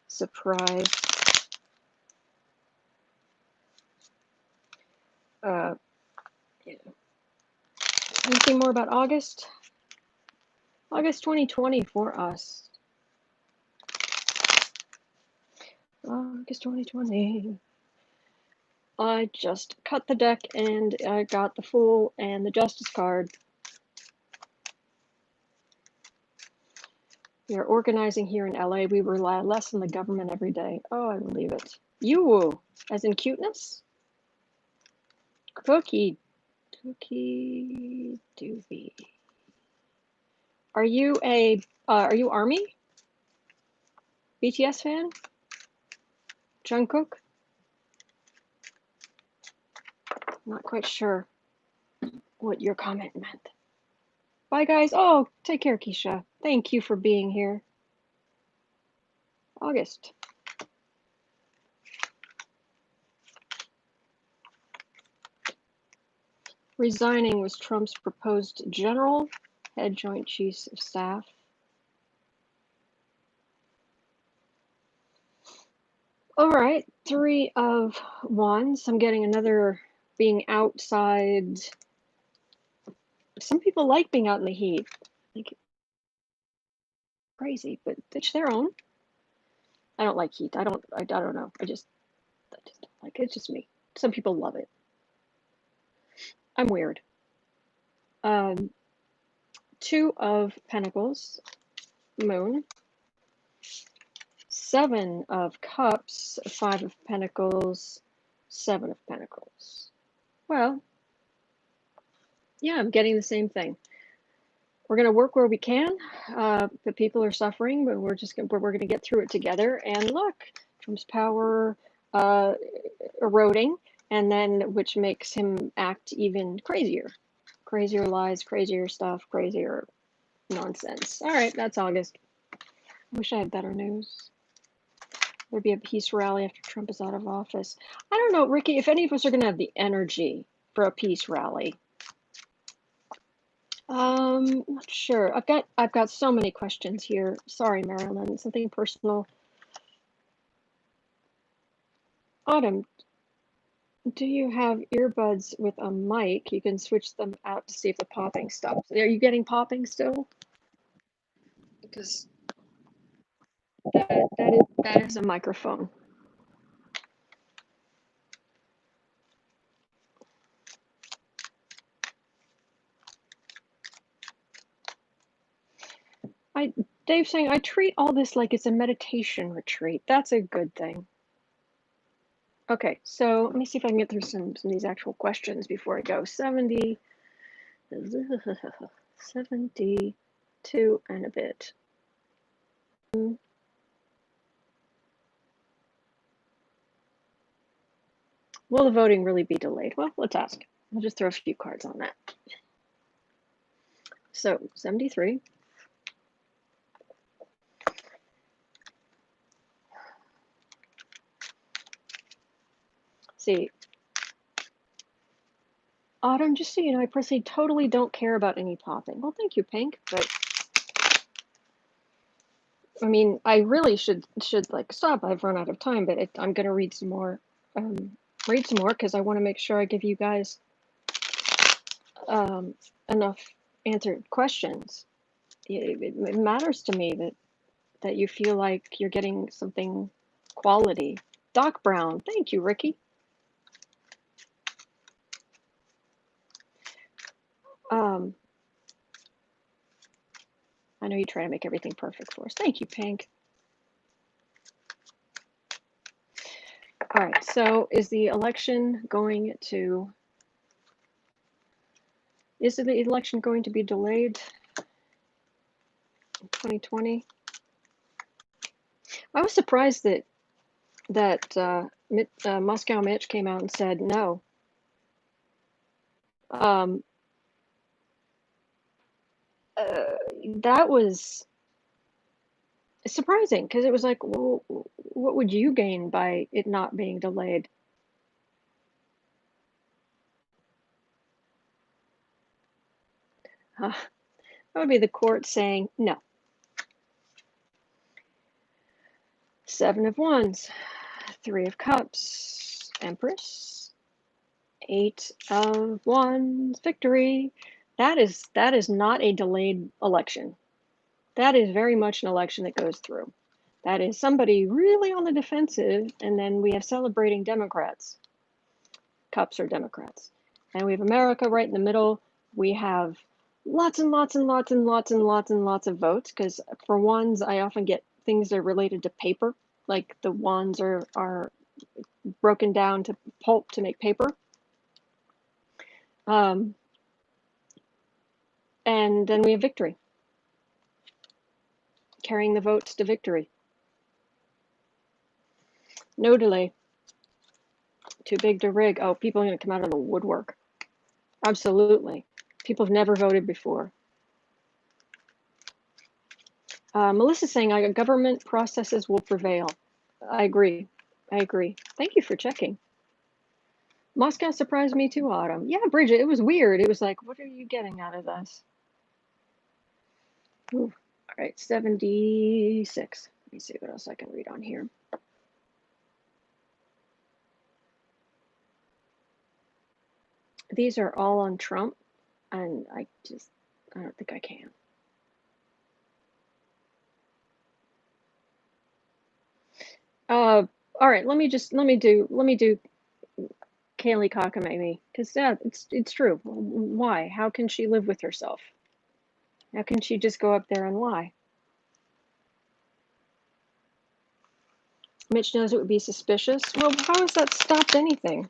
Surprise. Yeah. Anything more about August? August 2020 for us. August 2020. I just cut the deck and I got the Fool and the Justice card. We are organizing here in LA. We rely less on the government every day. Oh, I believe it. You, as in cuteness? Cookie doobie. Are you Army? BTS fan? Jungkook? Not quite sure what your comment meant. Bye, guys. Oh, take care, Keisha. Thank you for being here. August. Resigning was Trump's proposed general, head Joint Chiefs of Staff. All right, 3 of Wands. I'm getting another being outside. Some people like being out in the heat. Like crazy, but it's their own. I don't like heat. I don't know. I just don't like it. It's just me. Some people love it. I'm weird. Um, 2 of Pentacles, Moon. 7 of Cups, 5 of Pentacles, 7 of Pentacles. Well, yeah, I'm getting the same thing. We're going to work where we can. The people are suffering, but we're going to get through it together. And look, Trump's power eroding, and then which makes him act even crazier. Crazier lies, crazier stuff, crazier nonsense. All right, that's August. I wish I had better news. There'd be a peace rally after Trump is out of office. I don't know, Ricky, if any of us are going to have the energy for a peace rally. Not sure. I've got so many questions here. Sorry, Marilyn. Something personal. Autumn, do you have earbuds with a mic? You can switch them out to see if the popping stops. Are you getting popping still? Because that is a microphone. Dave's saying I treat all this like it's a meditation retreat. That's a good thing. Okay, so let me see if I can get through some of these actual questions before I go. 72 and a bit. Will the voting really be delayed? Well, let's ask. I'll just throw a few cards on that. So, 73. See, Autumn, just so you know, I personally totally don't care about any popping. Well, thank you, Pink, but I mean, I really should like stop. I've run out of time, but I'm gonna read some more. Because I want to make sure I give you guys enough answered questions. It matters to me that you feel like you're getting something quality. Doc Brown, thank you, Ricky. I know you try to make everything perfect for us. Thank you, Pink. All right, so is the election going to be delayed in 2020? I was surprised that Moscow Mitch came out and said no. That was surprising because it was like, well, what would you gain by it not being delayed? That would be the court saying no. 7 of Wands, 3 of Cups, Empress, 8 of Wands, Victory. That is not a delayed election. That is very much an election that goes through. That is somebody really on the defensive, and then we have celebrating Democrats. Cups are Democrats. And we have America right in the middle. We have lots and lots and lots and lots and lots and lots of votes, because for wands, I often get things that are related to paper, like the wands are broken down to pulp to make paper. And then we have victory, carrying the votes to victory. No delay. Too big to rig. Oh, people are going to come out of the woodwork. Absolutely. People have never voted before. Melissa's saying government processes will prevail. I agree. Thank you for checking. Moscow surprised me too, Autumn. Yeah, Bridget, it was weird. It was like, what are you getting out of this? Ooh. All right, 76. Let me see what else I can read on here. These are all on Trump, and I don't think I can. All right, let me do Kayleigh Cokamamie, because yeah, it's true. Why? How can she live with herself? How can she just go up there and lie? Mitch knows it would be suspicious. Well, how has that stopped anything?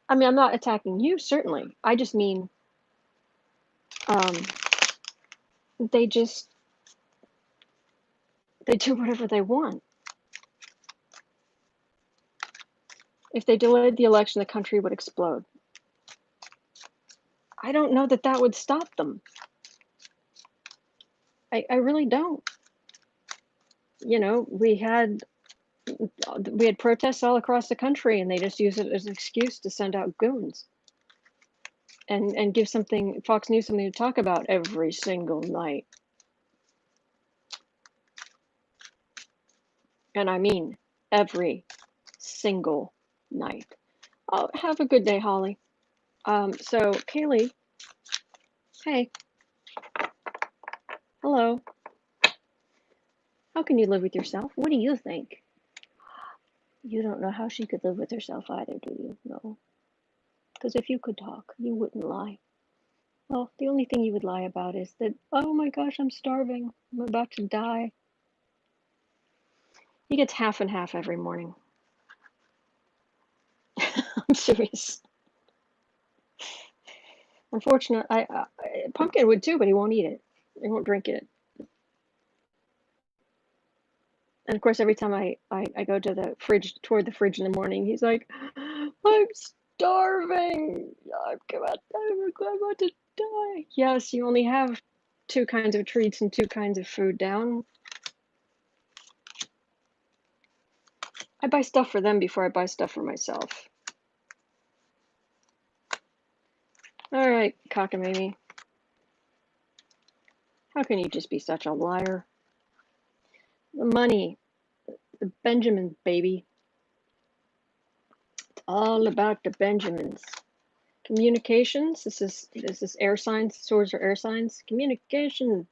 I mean, I'm not attacking you, certainly. I just mean, they do whatever they want. If they delayed the election, the country would explode. I don't know that would stop them. I really don't. You know, we had protests all across the country, and they just use it as an excuse to send out goons and give Fox News something to talk about every single night. And I mean every single night. Oh, have a good day, Holly. So Kayleigh, hey, hello. How can you live with yourself? What do you think? You don't know how she could live with herself either, do you? No. Because if you could talk, you wouldn't lie. Well, the only thing you would lie about is that, oh my gosh, I'm starving. I'm about to die. He gets half and half every morning. I'm serious. Unfortunately, Pumpkin would too, but he won't eat it. He won't drink it. And of course, every time I go to the fridge, toward the fridge in the morning, he's like, I'm starving. I'm about to die. Yes, you only have 2 kinds of treats and 2 kinds of food down. I buy stuff for them before I buy stuff for myself. All right, Cokamamie. How can you just be such a liar? The money, the Benjamins, baby. It's all about the Benjamins. Communications. This is air signs. Swords are air signs. Communication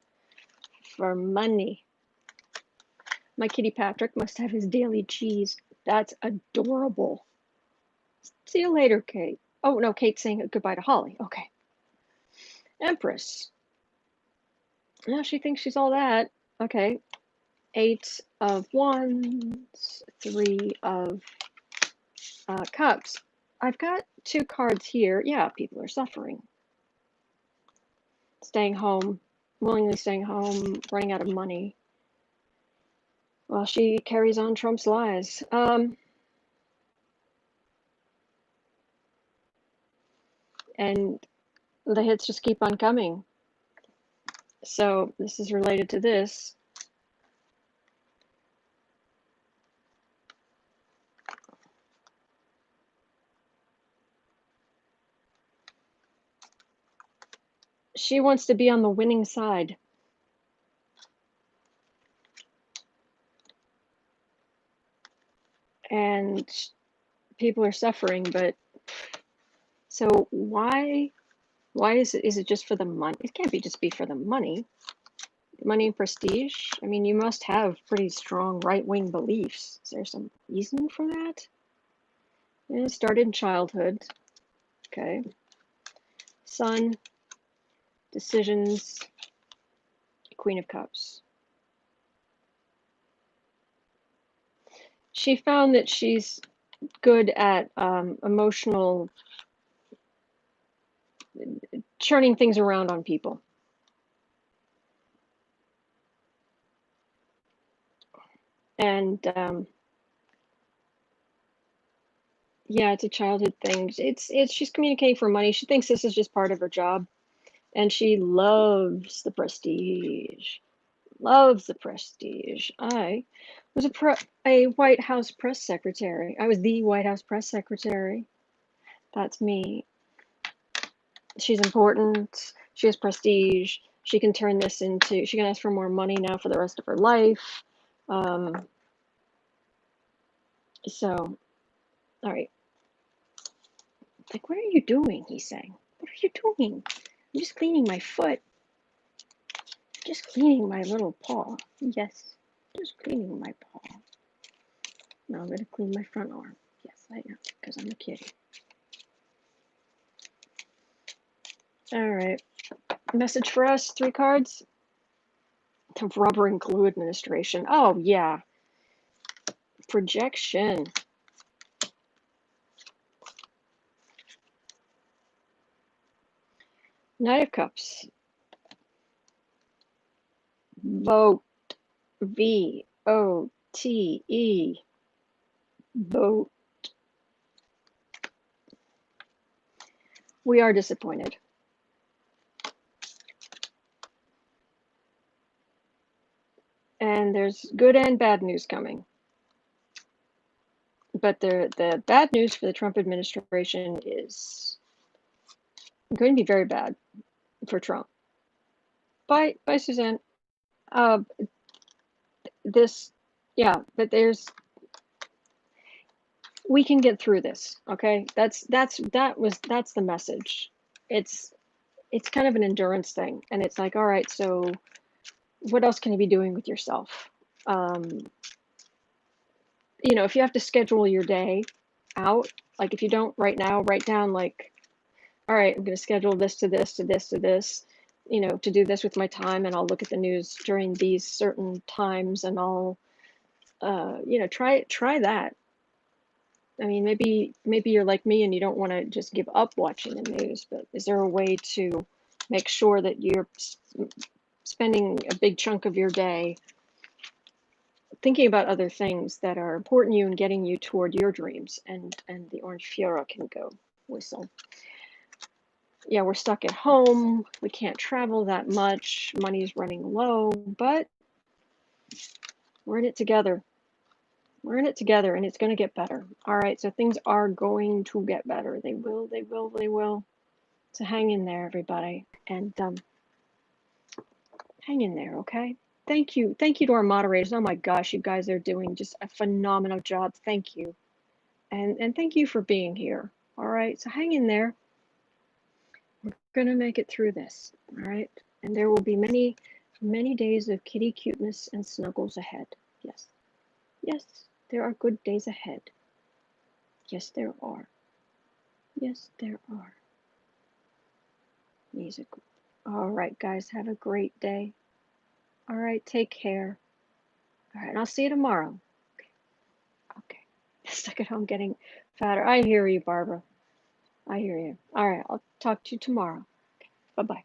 for money. My kitty Patrick must have his daily cheese. That's adorable. See you later, Kate. Oh no, Kate's saying goodbye to Holly. Okay. Empress. No, she thinks she's all that. Okay. 8 of wands, 3 of cups. I've got 2 cards here. Yeah, people are suffering. Staying home, willingly staying home, running out of money. Well, she carries on Trump's lies. And the hits just keep on coming. So this is related to this. She wants to be on the winning side. And people are suffering, but so why is it just for the money? It can't just be for the money. Money and prestige? I mean, you must have pretty strong right-wing beliefs. Is there some reason for that? It started in childhood. Okay. Sun, decisions, Queen of Cups. She found that she's good at emotional, churning things around on people. And yeah, it's a childhood thing. She's communicating for money. She thinks this is just part of her job, and she loves the prestige. Loves the prestige. I was a White House press secretary. I was the White House press secretary. That's me. She's important. She has prestige. She can turn this into. She can ask for more money now for the rest of her life. So, all right. Like, what are you doing? He's saying. What are you doing? I'm just cleaning my foot. Just cleaning my little paw. Yes, just cleaning my paw. Now I'm going to clean my front arm. Yes, I am, because I'm a kitty. All right. Message for us, 3 cards. The Rubber and Glue Administration. Oh, yeah. Projection. Knight of Cups. Vote. V-O-T-E. Vote. We are disappointed. And there's good and bad news coming. But the bad news for the Trump administration is going to be very bad for Trump. Bye, Suzanne. We can get through this, okay? That's the message. It's kind of an endurance thing, and it's like, all right, so what else can you be doing with yourself? You know, if you have to schedule your day out, like if you don't right now, write down like, all right, I'm going to schedule this to this to this to this, you know, to do this with my time, and I'll look at the news during these certain times, and I'll, you know, try that. I mean, maybe you're like me and you don't want to just give up watching the news, but is there a way to make sure that you're spending a big chunk of your day thinking about other things that are important to you and getting you toward your dreams, and the orange Fiora can go whistle. Yeah, we're stuck at home. We can't travel that much. Money's running low, but we're in it together. We're in it together, and it's going to get better. All right, so things are going to get better. They will, they will, they will. So hang in there, everybody, and hang in there, okay? Thank you to our moderators. Oh my gosh, you guys are doing just a phenomenal job. Thank you, and thank you for being here. All right, so hang in there. We're gonna make it through this. All right, and there will be many, many days of kitty cuteness and snuggles ahead. Yes, yes, there are good days ahead. Yes, there are. Yes, there are. Music. All right, guys, have a great day. All right, take care. All right, and I'll see you tomorrow. Okay. Stuck at home getting fatter. I hear you, Barbara. I hear you. All right, I'll talk to you tomorrow. Okay. Bye-bye.